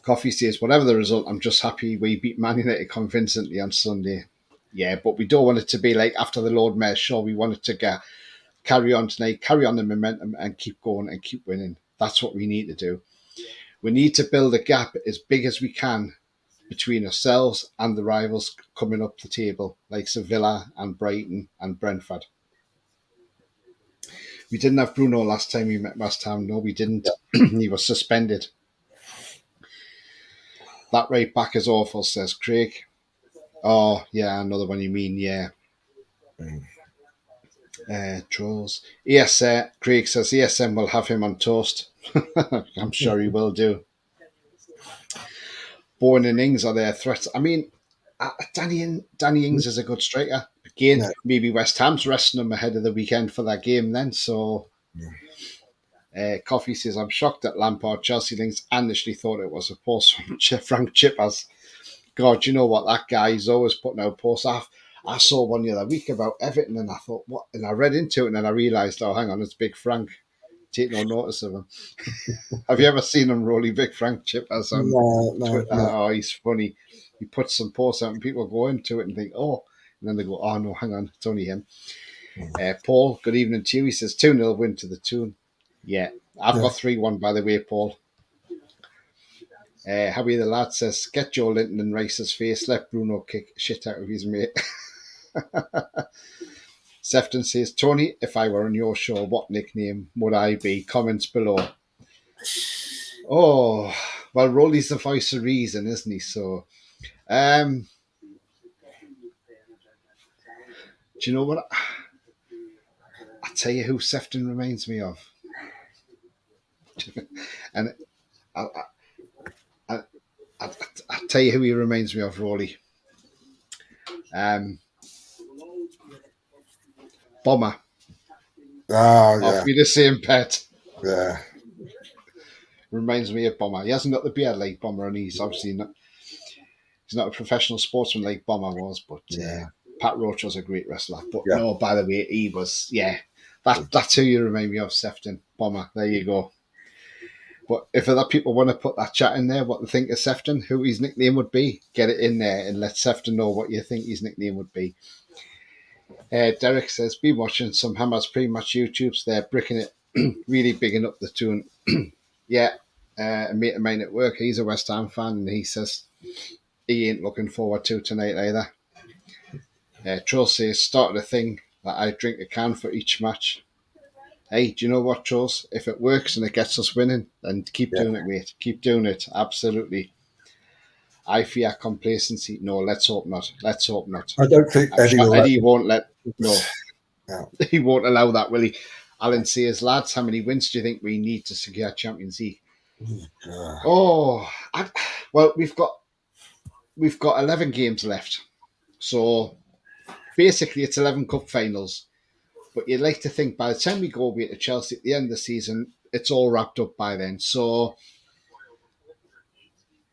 Coffee says, whatever the result, I'm just happy we beat Man United convincingly on Sunday. Yeah, but we don't want it to be like after the Lord Mayor's show. We want it to carry on tonight, carry on the momentum, and keep going and keep winning. That's what we need to do. We need to build a gap as big as we can between ourselves and the rivals coming up the table, like Sevilla and Brighton and Brentford. We didn't have Bruno last time we met West Ham. No, we didn't. He was suspended. That right back is awful, says Craig. Oh, yeah, another one you mean, yeah. Trolls. Yes, Craig says ESM will have him on toast. I'm sure he will do. Bowen and Ings are their threats. I mean, Danny Ings is a good striker. Again, maybe West Ham's resting him ahead of the weekend for that game then. So, Coffee says, I'm shocked that Lampard Chelsea links initially thought it was a post from Frank Chippers. God, you know what? That guy is always putting out posts. I saw one the other week about Everton and I thought, what? And I read into it and then I realised, oh, hang on, it's Big Frank. Take no notice of him. Have you ever seen him, Roly? Big Frank Chippers on Twitter? No. Oh, he's funny. He puts some posts out and people go into it and think, oh, and then they go, oh, no, hang on, it's only him. Paul, good evening to you. He says 2-0 win to the Toon. Yeah, I've got 3-1, by the way, Paul. Howie the lad says, get Joe Linton in Rice's face, let Bruno kick shit out of his mate. Sefton says, Tony, if I were on your show, what nickname would I be? Comments below. Oh, well, Roly's the voice of reason, isn't he? So, do you know what? I'll tell you who Sefton reminds me of. And I'll tell you who he reminds me of, Roly. Bomber. Oh, yeah. Off me the same pet. Yeah. Reminds me of Bomber. He hasn't got the beard like Bomber, and he's obviously not. He's not a professional sportsman like Bomber was, but Pat Roach was a great wrestler. But no, by the way, he was, That's who you remind me of, Sefton. Bomber. There you go. But if other people want to put that chat in there, what they think of Sefton, who his nickname would be, get it in there and let Sefton know what you think his nickname would be. Derek says, be watching some Hammers pre-match YouTubes. They're bricking it, really bigging up the tune. Yeah, a mate of mine at work, he's a West Ham fan, and he says he ain't looking forward to tonight either. Troll says, started a thing that I drink a can for each match. Hey, do you know what, Trolls? If it works and it gets us winning, then keep doing it, mate. Keep doing it. Absolutely. I fear complacency. No, let's hope not. Let's hope not. I don't think I'm Eddie sure will Eddie won't let. No, yeah. he won't allow that, will he? Alan says, lads, how many wins do you think we need to secure Champions League? Well, we've got 11 games left, so basically it's 11 cup finals. But you'd like to think by the time we go away to Chelsea at the end of the season, it's all wrapped up by then. So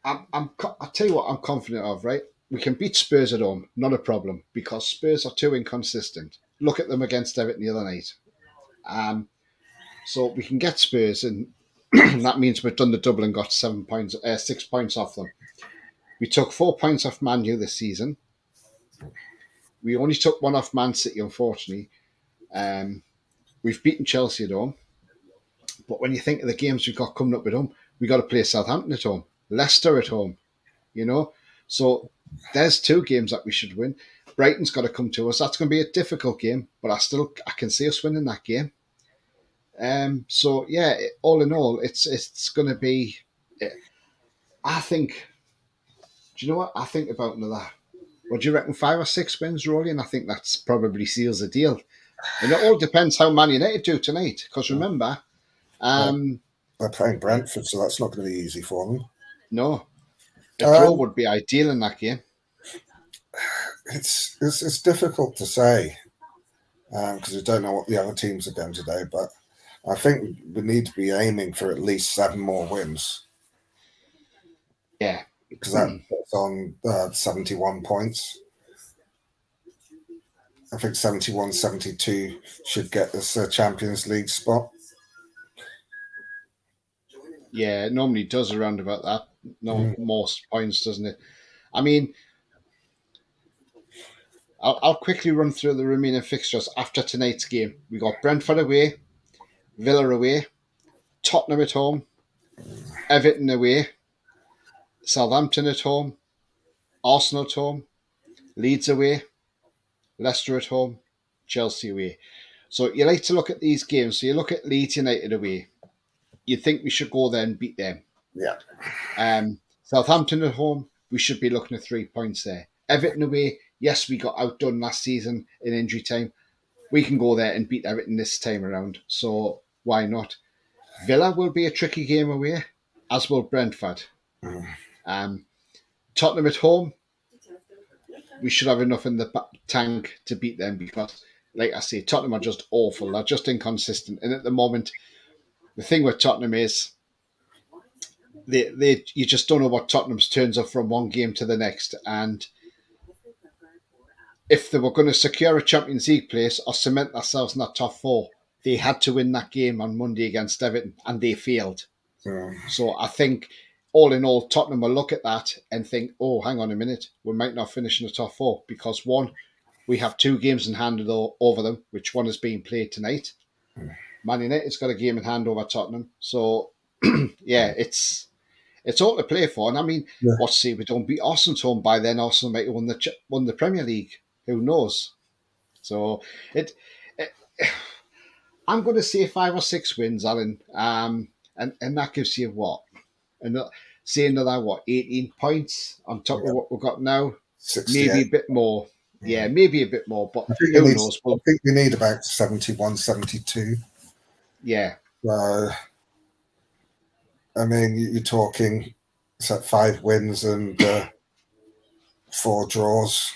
I'll tell you what I'm confident of, right? We can beat Spurs at home, not a problem, because Spurs are too inconsistent. Look at them against Everton the other night. So we can get Spurs, and that means we've done the double and got 6 points off them. We took 4 points off Man U this season. We only took one off Man City, unfortunately. We've beaten Chelsea at home. But when you think of the games we've got coming up at home, we got to play Southampton at home, Leicester at home, So there's 2 games that we should win. Brighton's got to come to us. That's going to be a difficult game, but I can see us winning that game. So yeah, all in all, it's going to be. I think. Do you know what I think about another? What do you reckon? 5 or 6 wins, Roly, and I think that's probably seals the deal. And it all depends how Man United do tonight. Because remember, they're playing Brentford, so that's not going to be easy for them. No, a draw would be ideal in that game. It's difficult to say because we don't know what the other teams are going to do. But I think we need to be aiming for at least 7 more wins. Yeah, because that puts on 71 points. I think 71, 72 should get us a Champions League spot. Yeah, it normally does around about that. Most points, doesn't it? I mean, I'll quickly run through the remaining fixtures after tonight's game. We got Brentford away, Villa away, Tottenham at home, Everton away, Southampton at home, Arsenal at home, Leeds away, Leicester at home, Chelsea away. So you like to look at these games. So you look at Leeds United away. You think we should go there and beat them. Yeah. Southampton at home, we should be looking at 3 points there. Everton away, yes, we got outdone last season in injury time. We can go there and beat Everton this time around. So why not? Villa will be a tricky game away, as will Brentford. Tottenham at home, we should have enough in the tank to beat them because, like I say, Tottenham are just awful. They're just inconsistent. And at the moment, the thing with Tottenham is you just don't know what Tottenham's turns up from one game to the next. And if they were going to secure a Champions League place or cement themselves in that top 4, they had to win that game on Monday against Everton, and they failed. So I think, all in all, Tottenham will look at that and think, oh, hang on a minute, we might not finish in the top 4 because, one, we have 2 games in hand over them, which one is being played tonight. Man United's got a game in hand over Tottenham. So, yeah, it's all to play for. And I mean, let's see, we don't beat Arsenal at home by then. Arsenal might have won the Premier League. Who knows? So, I'm going to say 5 or 6 wins, Alan. And that gives you what? And say another 18 points on top of what we've got now. 68. Maybe a bit more. Yeah, maybe a bit more. But who knows? I think we need about 71, 72. Yeah. So, I mean, you're talking 5 wins and 4 draws.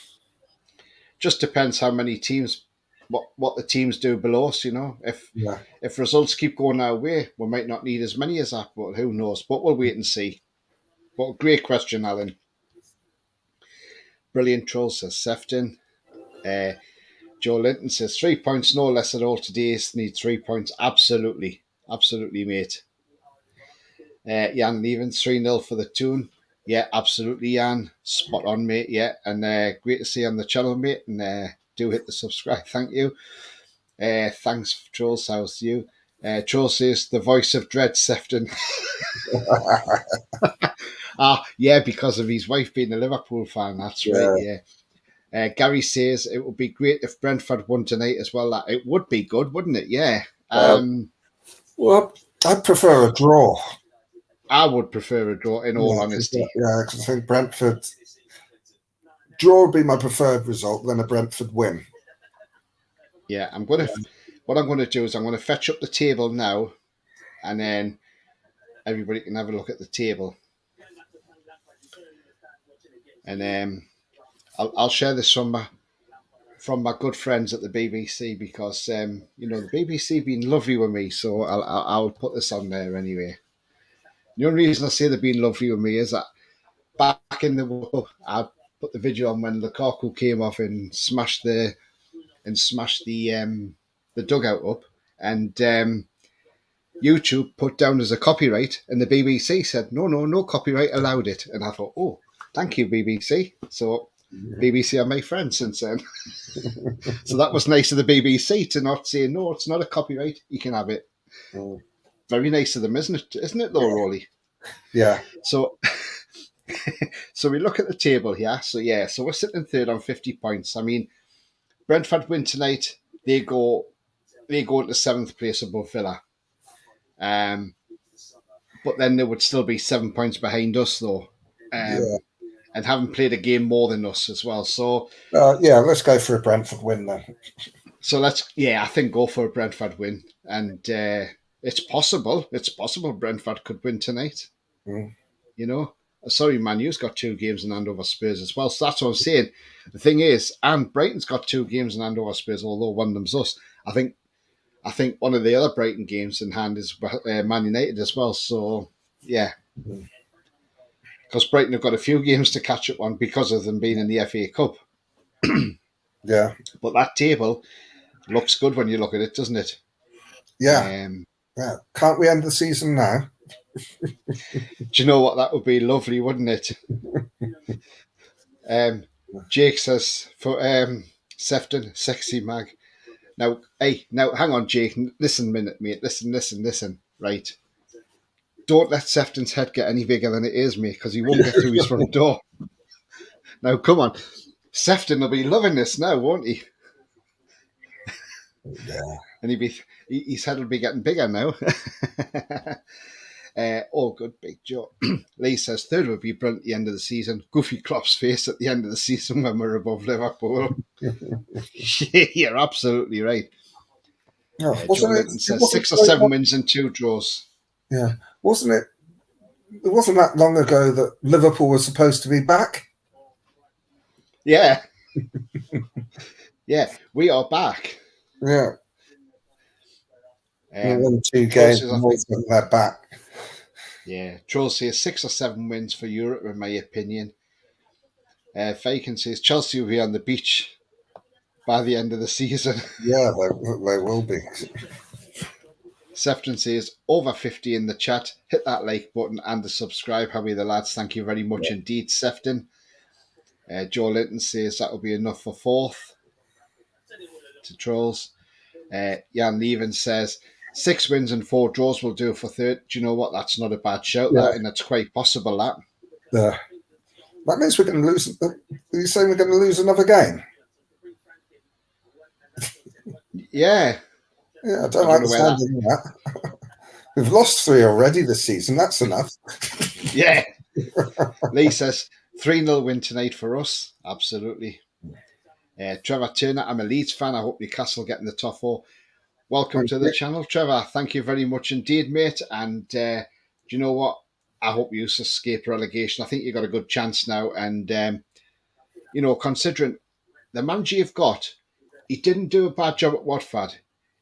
Just depends how many teams, what the teams do below us, If results keep going our way, we might not need as many as that, but who knows? But we'll wait and see. But great question, Alan. Brilliant troll, says Sefton. Joe Linton says 3 points, no less at all today. Need 3 points. Absolutely. Absolutely, mate. Jan Levens, 3-0 for the Toon. Yeah, absolutely, Jan. Spot on, mate. Yeah, and great to see you on the channel, mate. And do hit the subscribe. Thank you. Thanks, Trolls. How's you? Troll says the voice of dread, Sefton. Yeah, because of his wife being a Liverpool fan. That's right. Yeah. Gary says it would be great if Brentford won tonight as well. That it would be good, wouldn't it? Yeah. Well, I'd prefer a draw. I would prefer a draw, in all honesty. Yeah, because I think Brentford draw would be my preferred result than a Brentford win. Yeah, what I'm going to do is I'm going to fetch up the table now, and then everybody can have a look at the table. And I'll share this from my good friends at the BBC, because the BBC have been lovely with me, so I'll put this on there anyway. The only reason I say they've been lovely with me is that back in the World Cup, I put the video on when Lukaku came off and smashed the dugout up, and YouTube put down as a copyright, and the BBC said no copyright allowed it, and I thought, oh, thank you, BBC. So BBC are my friends since then. So that was nice of the BBC to not say no, it's not a copyright, you can have it. Very nice of them, isn't it though, Roly? Yeah. So we look at the table here. So we're sitting third on 50 points. I mean, Brentford win tonight, they go into seventh place above Villa. But then they would still be 7 points behind us though. And haven't played a game more than us as well. So let's go for a Brentford win then. So I think go for a Brentford win. And it's possible Brentford could win tonight. You know, sorry, Man U's got 2 games in hand over Spurs as well. So that's what I'm saying. The thing is, and Brighton's got 2 games in hand over Spurs, although one of them's us. I think one of the other Brighton games in hand is Man United as well. So, yeah. Because Brighton have got a few games to catch up on because of them being in the FA Cup. Yeah. But that table looks good when you look at it, doesn't it? Yeah. Can't we end the season now? Do you know what? That would be lovely, wouldn't it? Jake says, for Sefton, sexy mag. Now, hang on, Jake. Listen a minute, mate. Listen. Right. Don't let Sefton's head get any bigger than it is, mate, because he won't get through his front door. Now, come on. Sefton will be loving this now, won't he? Yeah. And his head will be getting bigger now. All good, Big Joe. Lee says third would be brilliant at the end of the season. Goofy Klopp's face at the end of the season when we're above Liverpool. You're absolutely right. Oh, Joe Linton says 6 or 7 wins and 2 draws. Yeah. Wasn't it? It wasn't that long ago that Liverpool was supposed to be back. Yeah. Yeah, we are back. Yeah. Won 2 games and they're back. Yeah. Troll says 6 or 7 wins for Europe, in my opinion. Fagan says Chelsea will be on the beach by the end of the season. Yeah, they will be. Sefton says over 50 in the chat. Hit that like button and the subscribe. How are the lads? Thank you very much indeed, Sefton. Joe Linton says that will be enough for 4th to Trolls. Jan Leven says 6 wins and 4 draws will do for 3rd. Do you know what? That's not a bad shout, that, and that's quite possible, that. That means we're going to lose. Are you saying we're going to lose another game? Yeah. Yeah, I don't like the sound of that. We've lost 3 already this season. That's enough. Yeah. Lee says 3-0 win tonight for us. Absolutely. Trevor Turner, I'm a Leeds fan. I hope Newcastle get in the top 4. Welcome to the channel, Trevor. Thank you very much indeed, mate. And do you know what? I hope you escape relegation. I think you've got a good chance now. And, considering the manager you've got, he didn't do a bad job at Watford.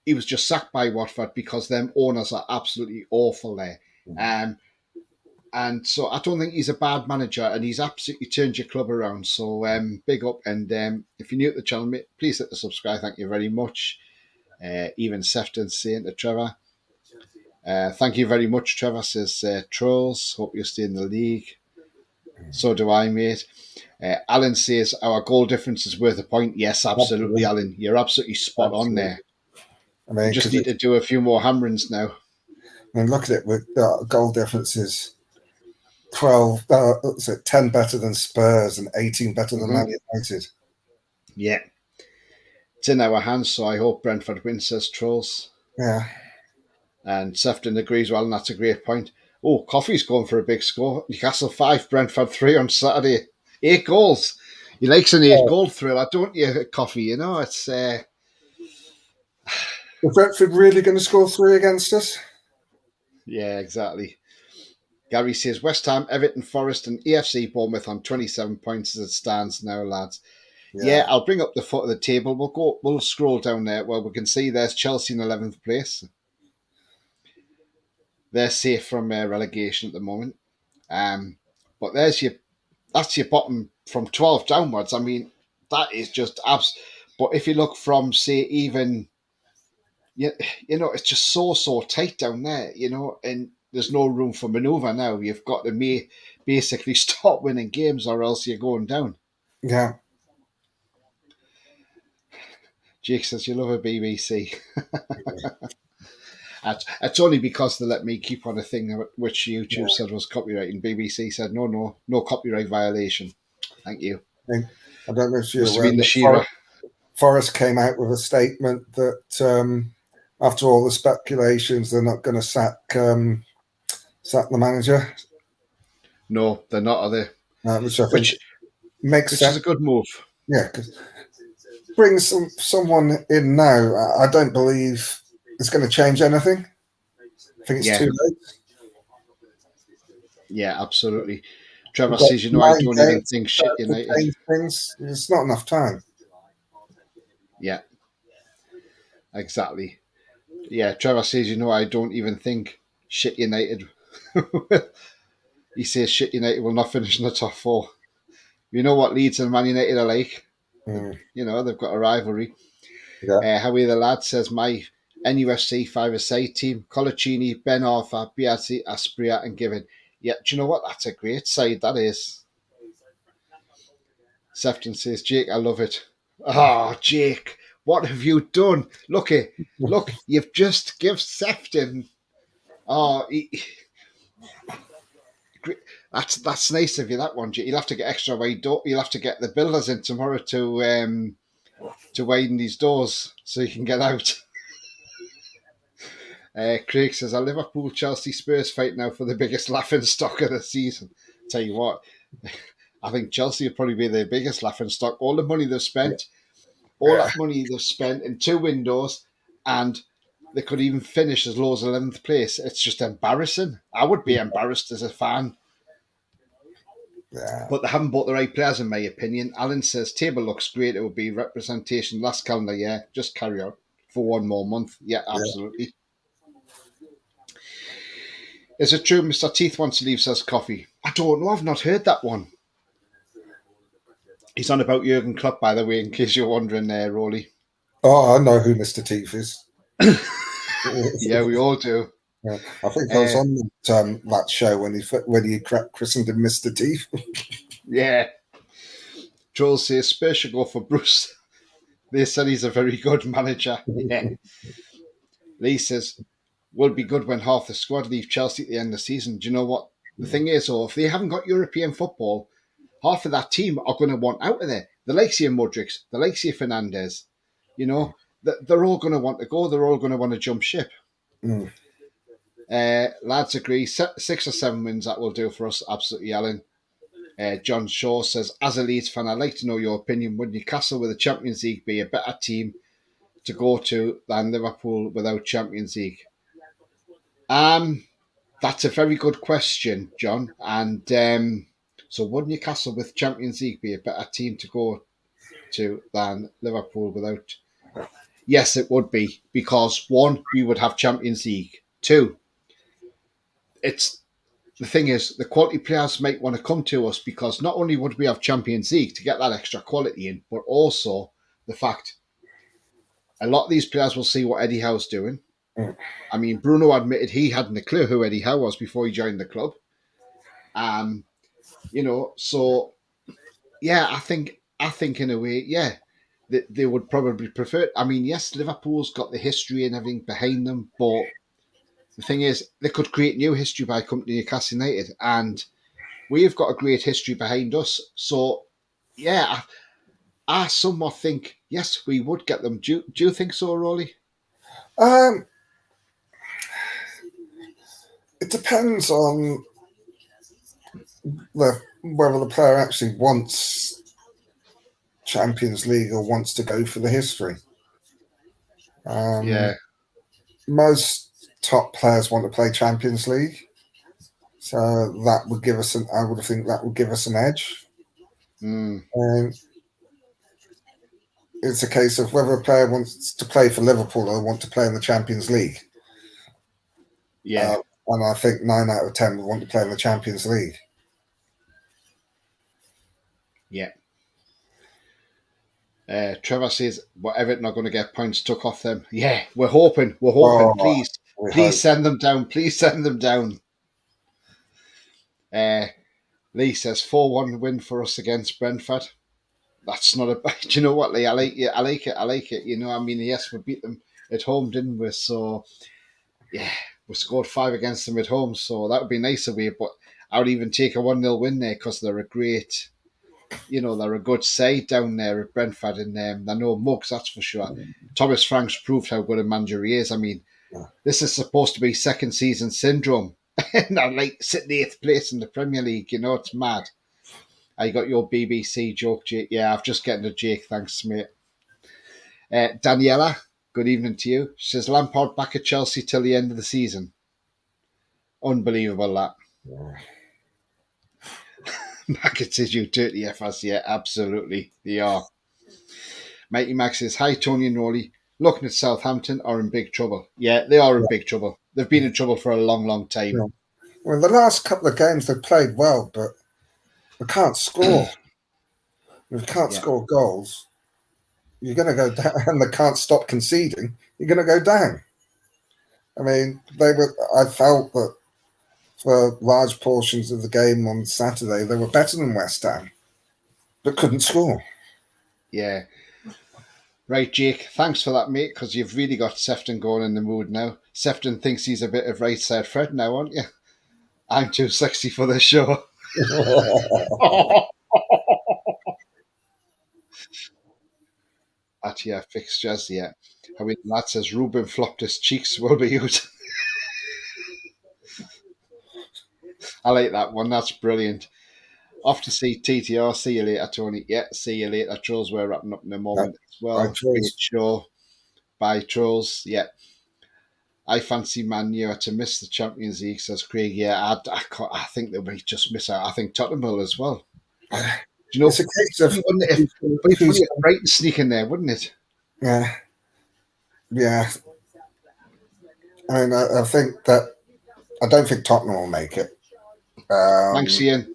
He was just sacked by Watford because them owners are absolutely awful there. And so I don't think he's a bad manager, and he's absolutely turned your club around. So big up, and if you're new to the channel, mate, please hit the subscribe. Thank you very much. Even Sefton saying to Trevor, thank you very much, Trevor, says Trolls. Hope you stay in the league. So do I, mate. Alan says our goal difference is worth a point. Yes, absolutely, Alan. You're absolutely spot on there. I mean, We just need to do a few more hammerings now. I mean, look at it with goal differences. 12, 10 better than Spurs and 18 better than Man United. Yeah. It's in our hands, so I hope Brentford wins, says Trolls. Yeah. And Sefton agrees well, and that's a great point. Oh, Coffee's going for a big score. Newcastle 5, Brentford 3 on Saturday. 8 goals. He likes an 8-goal thriller, don't you, Coffee? You know, it's... Is Brentford really going to score 3 against us? Yeah, exactly. Gary says West Ham, Everton, Forest and AFC Bournemouth on 27 points as it stands now, lads. Yeah, I'll bring up the foot of the table. We'll scroll down there. Well, we can see there's Chelsea in 11th place. They're safe from relegation at the moment. But that's your bottom from 12 downwards. I mean, that is just abs. But if you look from, say, even, you know, it's just so tight down there, you know, and there's no room for manoeuvre now. You've got to basically start winning games or else you're going down. Yeah. Jake says you love a BBC. It's only because they let me keep on a thing which YouTube said was copyright, and BBC said no copyright violation. Thank you. I don't know if you're Must have aware been the Shearer. Forest came out with a statement that after all the speculations, they're not going to sack the manager. No, they're not, are they? Which I think makes sense. Which is a good move. Yeah, because bring someone in now, I don't believe it's going to change anything. I think it's too late. Yeah, absolutely. Trevor says, you know, I don't even think shit United. It's not enough time. Yeah, exactly. Yeah, Trevor says, you know, I don't even think shit United. He says shit United will not finish in the top 4. You know what Leeds and Man United are like. You know, they've got a rivalry. Yeah. Howie the Lad says, my NUFC 5-a-side team, Colaccini, Ben Arthur, Biazzi, Aspria and Given. Yeah, do you know what? That's a great side, that is. Sefton says, Jake, I love it. Oh, Jake, what have you done? Look, you've just give Sefton. Oh, that's nice of you, that one, Jake. You'll have to get extra wide door. You'll have to get the builders in tomorrow to widen these doors so you can get out. Craig says, a Liverpool Chelsea Spurs fight now for the biggest laughing stock of the season. Tell you what, I think Chelsea will probably be their biggest laughing stock. All the money they've spent, that money they've spent in 2 windows, and they could even finish as low as 11th place. It's just embarrassing. I would be embarrassed as a fan. Yeah. But they haven't bought the right players, in my opinion. Alan says, table looks great. It will be representation last calendar year. Just carry on for 1 more month. Yeah, absolutely. Yeah. Is it true Mr. Teeth wants to leave, says Coffee? I don't know. I've not heard that one. He's on about Jurgen Klopp, by the way, in case you're wondering there, Roly. Oh, I know who Mr. Teeth is. Yeah, we all do. Yeah. I think I was on that show when he christened him Mr. Teeth. Yeah. Joel says Spurs should go for Bruce. They said he's a very good manager. Yeah. Lee says, will be good when half the squad leave Chelsea at the end of the season. Do you know what? The thing is, if they haven't got European football, half of that team are going to want out of there. The likes of Modric, the likes of Fernandes, you know, they're all going to want to go. They're all going to want to jump ship. Lads agree. 6 or 7 wins, that will do for us. Absolutely, Alan. John Shaw says, as a Leeds fan, I'd like to know your opinion. Would Newcastle with the Champions League be a better team to go to than Liverpool without Champions League? That's a very good question, John. And so would Newcastle with Champions League be a better team to go to than Liverpool without? Yes, it would be, because 1, we would have Champions League. 2, it's the thing is, the quality players might want to come to us because not only would we have Champions League to get that extra quality in, but also the fact a lot of these players will see what Eddie Howe's doing. Mm. I mean, Bruno admitted he hadn't a clue who Eddie Howe was before he joined the club. So yeah, I think in a way, yeah, they would probably prefer. I mean, yes, Liverpool's got the history and everything behind them, but the thing is, they could create new history by coming to Newcastle United, and we've got a great history behind us. So yeah, I somewhat think yes, we would get them. Do you think so, Roly? Um, it depends on whether the player actually wants Champions League or wants to go for the history. Yeah. Most top players want to play Champions League, so that would give us I would think that would give us an edge. Mm. And it's a case of whether a player wants to play for Liverpool or want to play in the Champions League. Yeah. And I think 9 out of 10 would want to play in the Champions League. Yeah. Trevor says, "What Everton are going to get points took off them." Yeah, we're hoping. Please send them down. Please send them down. Lee says 4-1 win for us against Brentford. That's not a. Do you know what, Lee? I like it. I like it. You know, I mean, yes, we beat them at home, didn't we? So yeah, we scored 5 against them at home. So that would be nice of you. But I would even take a 1-0 win there because they're a great. They're a good side down there at Brentford, and they're no mugs, that's for sure. Thomas Franks proved how good a manager he is. I mean, this is supposed to be second season syndrome. And I like sitting 8th place in the Premier League. It's mad. I got your BBC joke, Jake. Yeah, I've just getting a Jake. Thanks, mate. Daniela, good evening to you. She says, Lampard back at Chelsea till the end of the season. Unbelievable, that. Yeah. Market says you dirty FS, yeah, absolutely. They are. Mighty Max says, hi, Tony and Roly. Looking at Southampton are in big trouble. Yeah, they are in big trouble. They've been in trouble for a long, long time. Yeah. Well, the last couple of games they've played well, but they can't score. If you can't score goals, you're going to go down, and they can't stop conceding, you're going to go down. I mean, I felt that for large portions of the game on Saturday, they were better than West Ham, but couldn't score. Yeah. Right, Jake, thanks for that, mate, because you've really got Sefton going in the mood now. Sefton thinks he's a bit of right side Fred now, aren't you? I'm too sexy for this show. At your fixtures, yeah. I mean, that says Ruben flopped his cheeks will be used. I like that one. That's brilliant. Off to see TTR. See you later, Tony. Yeah, see you later. Trolls, we're wrapping up in a moment as well. Great show. Bye, Trolls. Yeah. I fancy Man U to miss the Champions League, says Craig. Yeah, I think they might just miss out. I think Tottenham will as well. Do you know, it's a case of it'd be funny if Brighton sneak in there, wouldn't it? Yeah. Yeah. I mean, I think that I don't think Tottenham will make it. Thanks, Ian.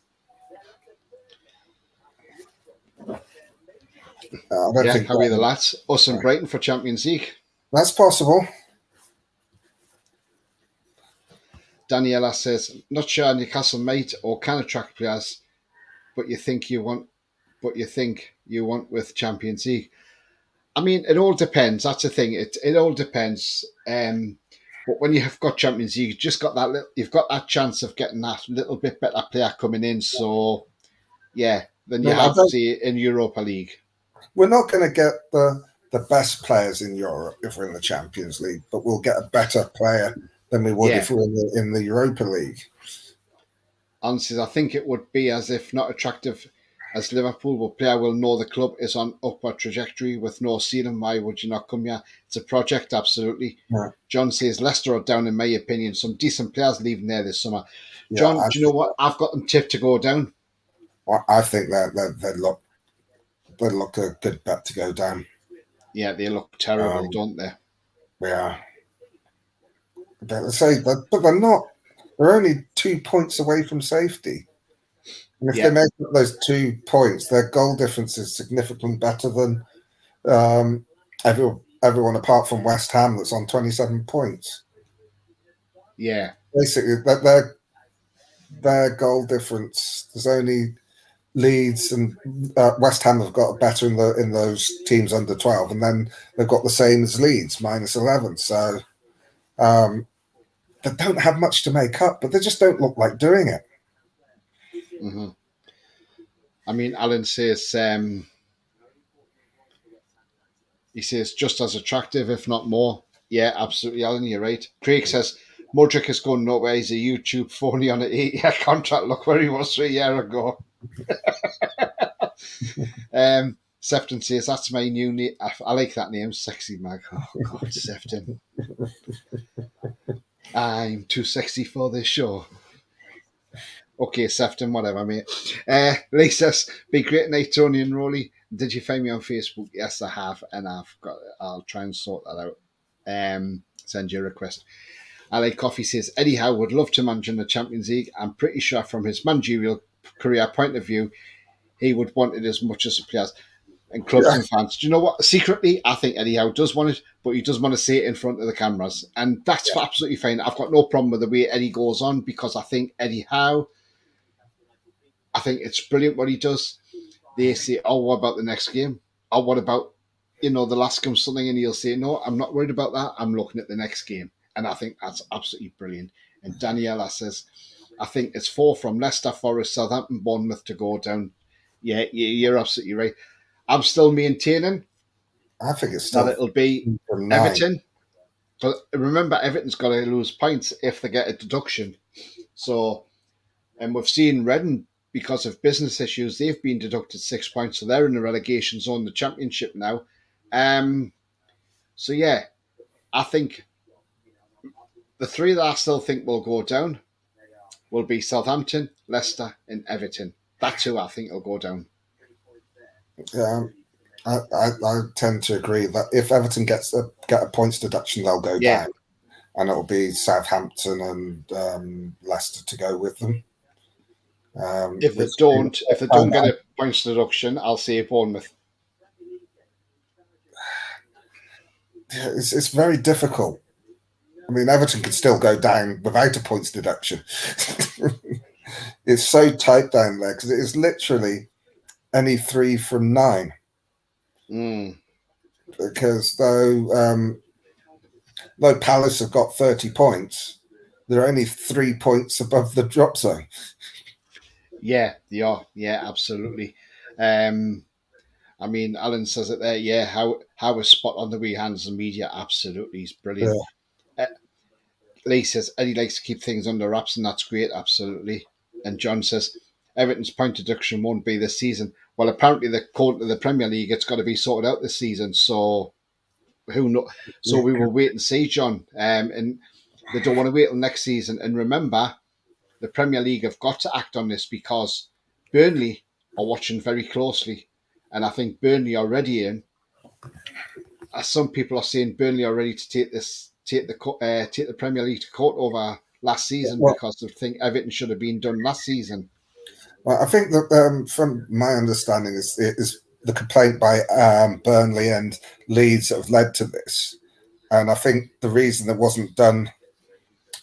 How are the lads? Us and Brighton for Champions League. That's possible. Daniela says, not sure Newcastle might or can attract players, but you think you want with Champions League. I mean, it all depends. That's the thing. It all depends. But when you have got Champions League, you've got that chance of getting that little bit better player coming in. So, yeah, then you have to see in Europa League. We're not going to get the best players in Europe if we're in the Champions League, but we'll get a better player than we would if we were in the Europa League. Answers, I think it would be as if not attractive as Liverpool, but player will know the club is on upward trajectory with no ceiling. Why would you not come here? It's a project, absolutely. Yeah. John says Leicester are down, in my opinion. Some decent players leaving there this summer. Yeah, John, do you know what? I've got them tipped to go down. I think they look a good bet to go down. Yeah, they look terrible, don't they? Yeah. But they're not They're only 2 points away from safety. And if Yeah. they make up those 2 points, their goal difference is significantly better than everyone apart from West Ham that's on 27 points. Yeah. Basically, their goal difference, there's only Leeds and West Ham have got better in those teams under 12, and then they've got the same as Leeds, minus 11. So they don't have much to make up, but they just don't look like doing it. Mm-hmm. I mean, Alan says he says just as attractive, if not more. Yeah, absolutely, Alan. You're right. Craig says Mudrick is going nowhere. He's a YouTube phony on an 8-year contract. Look where he was 3 years ago. Sefton says that's my new name. I like that name, Sexy Mag. Oh God, Sefton. I'm too sexy for this show. Okay, Sefton, whatever, mate. Lee says, "Be great night, Tony and Roly. Did you find me on Facebook? Yes, I have, and I'll try and sort that out. Send you a request." I like Coffee says, "Eddie Howe would love to manage in the Champions League. I'm pretty sure from his managerial career point of view, he would want it as much as the players and clubs and fans." Do you know what? Secretly, I think Eddie Howe does want it, but he does want to say it in front of the cameras. And that's absolutely fine. I've got no problem with the way Eddie goes on because I think Eddie Howe, I think it's brilliant what he does. They say, "Oh, what about the next game? Oh, what about, the last game something?" And he'll say, "No, I'm not worried about that. I'm looking at the next game." And I think that's absolutely brilliant. And Daniela says, "I think it's 4 from Leicester, Forest, Southampton, Bournemouth to go down." Yeah, you're absolutely right. I'm still maintaining I think it's still that it'll be Everton. But remember, Everton's got to lose points if they get a deduction. So, and we've seen Reading, because of business issues, they've been deducted 6 points, so they're in the relegation zone, the Championship now. So yeah, I think the 3 that I still think will go down will be Southampton, Leicester, and Everton. That's who I think will go down. I tend to agree that if Everton get a points deduction, they'll go down, and it'll be Southampton and Leicester to go with them. If they don't get a points deduction, I'll say Bournemouth. It's very difficult. I mean, Everton can still go down without a points deduction. It's so tight down there because it is literally any 3 from 9. Because though Palace have got 30 points, they're only 3 points above the drop zone. Yeah, they are. Yeah, absolutely. I mean, Alan says it there. Yeah, how is spot on the wee hands and media? Absolutely, he's brilliant. Yeah. Lee says Eddie likes to keep things under wraps, and that's great. Absolutely. And John says Everton's point deduction won't be this season. Well, apparently the code of the Premier League, it's got to be sorted out this season. So who knows? So we will wait and see, John. And they don't want to wait till next season. And remember, the Premier League have got to act on this because Burnley are watching very closely. And I think Burnley are ready in. As some people are saying, Burnley are ready to take the Premier League to court over last season because they think Everton should have been done last season. Well, I think that from my understanding is the complaint by Burnley and Leeds that have led to this. And I think the reason it wasn't done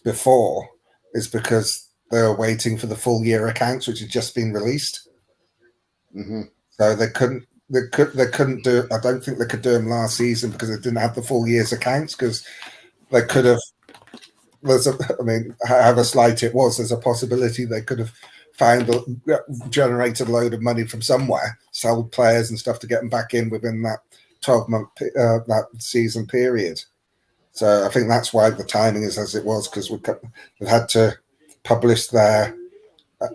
before is because they were waiting for the full year accounts, which had just been released. Mm-hmm. So they couldn't do. I don't think they could do them last season because they didn't have the full year's accounts. Because they could have. However slight it was, there's a possibility they could have generated a load of money from somewhere, sold players and stuff to get them back in within that 12-month that season period. So I think that's why the timing is as it was, because we've had to publish their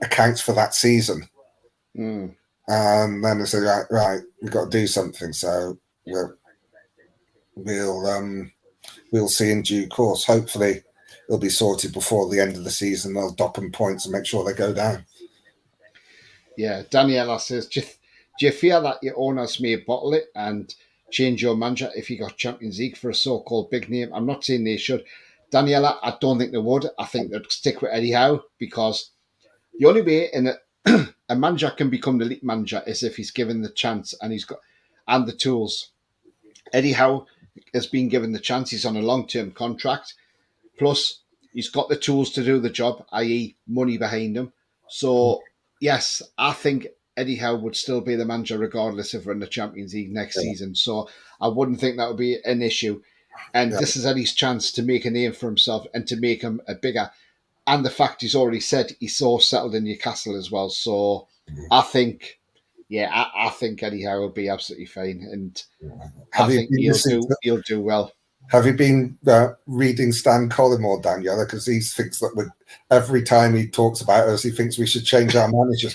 accounts for that season. And then they said, right, we've got to do something. So we'll see in due course. Hopefully it'll be sorted before the end of the season. They'll dock them points and make sure they go down. Yeah, Daniela says, do you fear that your owners may bottle it and change your manager if you got Champions League for a so-called big name? I'm not saying they should. Daniela, I don't think they would. I think they'd stick with Eddie Howe because the only way a manager can become the elite manager is if he's given the chance and he's got and the tools. Eddie Howe has been given the chance. He's on a long-term contract. Plus, he's got the tools to do the job, i.e., money behind him. So, yes, I think Eddie Howe would still be the manager regardless if we're in the Champions League next season. So, I wouldn't think that would be an issue. And this is Eddie's chance to make a name for himself and to make him a bigger. And the fact he's already said he's so settled in Newcastle as well. So, I think, I think Eddie Howe will be absolutely fine. And I think he'll do well. Have you been reading Stan Collymore, Daniela? Because he thinks that every time he talks about us, he thinks we should change our manager.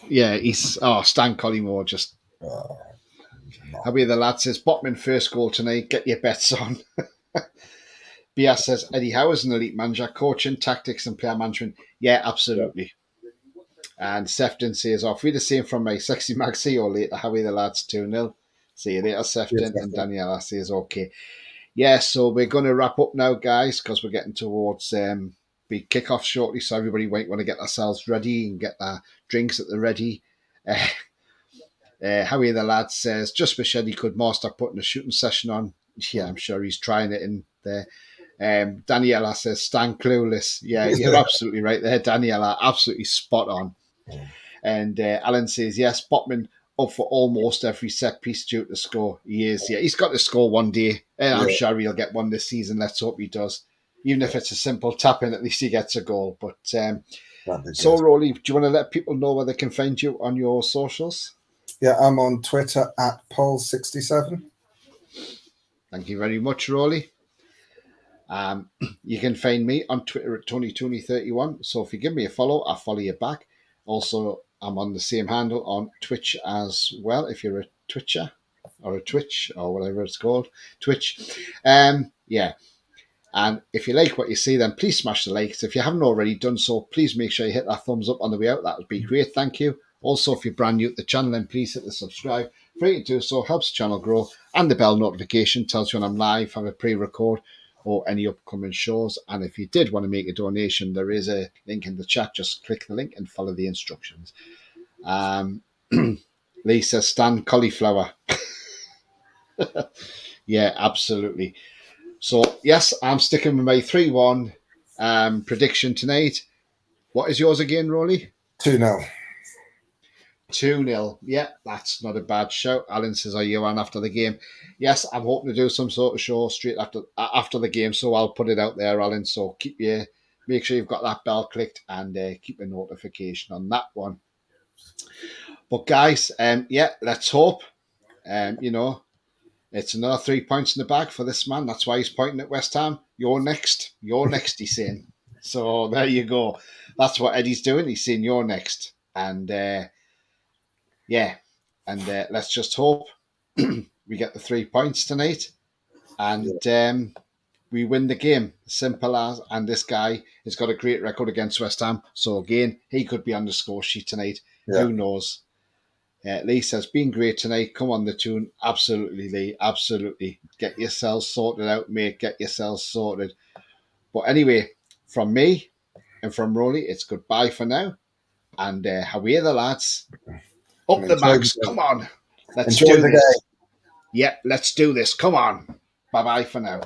Yeah, Stan Collymore just. How the lad says, Botman first goal tonight, get your bets on. BS says, Eddie Howe is an elite manager, coaching, tactics and player management. Yeah, absolutely. Yeah. And Sefton says, if we're the same from my sexy mag, see you later. How the lads 2-0. See you later, Sefton. Yes, and Daniela says, okay. Yeah, so we're going to wrap up now, guys, because we're getting towards the kickoff shortly. So everybody might want to get ourselves ready and get their drinks at the ready. Howie the lad says, just wish Eddie could master putting a shooting session on. Yeah, I'm sure he's trying it in there. Daniela says, Stan clueless. Yeah, you're absolutely right there, Daniela. Absolutely spot on. And Alan says, yes, Botman up for almost every set piece due to score. He is, yeah. He's got to score one day. And I'm sure he'll get one this season. Let's hope he does. Even if it's a simple tap in, at least he gets a goal. But so, Roly, do you want to let people know where they can find you on your socials? Yeah, I'm on Twitter at Paul67. Thank you very much, Roly. You can find me on Twitter at TonyTony31. So if you give me a follow, I'll follow you back. Also, I'm on the same handle on Twitch as well, if you're a Twitcher or a Twitch or whatever it's called, Twitch. Yeah. And if you like what you see, then please smash the likes. If you haven't already done so, please make sure you hit that thumbs up on the way out. That would be great. Thank you. Also, if you're brand new to the channel, then please hit the subscribe. Free to do so, helps the channel grow. And the bell notification tells you when I'm live, have a pre-record, or any upcoming shows. And if you did want to make a donation, there is a link in the chat. Just click the link and follow the instructions. Lisa, Stan cauliflower. Yeah, absolutely. So, yes, I'm sticking with my 3-1 prediction tonight. What is yours again, Roly? 2-0. 2-0. Yeah, that's not a bad shout. Alan says, are you on after the game? Yes, I'm hoping to do some sort of show straight after the game, so I'll put it out there, Alan. So make sure you've got that bell clicked and keep a notification on that one. But guys, let's hope. It's another 3 points in the bag for this man. That's why he's pointing at West Ham. You're next. You're next, he's saying. So there you go. That's what Eddie's doing. He's saying you're next. And let's just hope we get the 3 points tonight and we win the game. Simple as. And this guy has got a great record against West Ham. So again, he could be on the score sheet tonight. Yeah. Who knows? Lee says, been great tonight. Come on the tune. Absolutely, Lee. Absolutely. Get yourselves sorted out, mate. Get yourselves sorted. But anyway, from me and from Roly, it's goodbye for now. And how are the lads? Up the mags. Come on. Let's do this. Yep, let's do this. Come on. Bye-bye for now.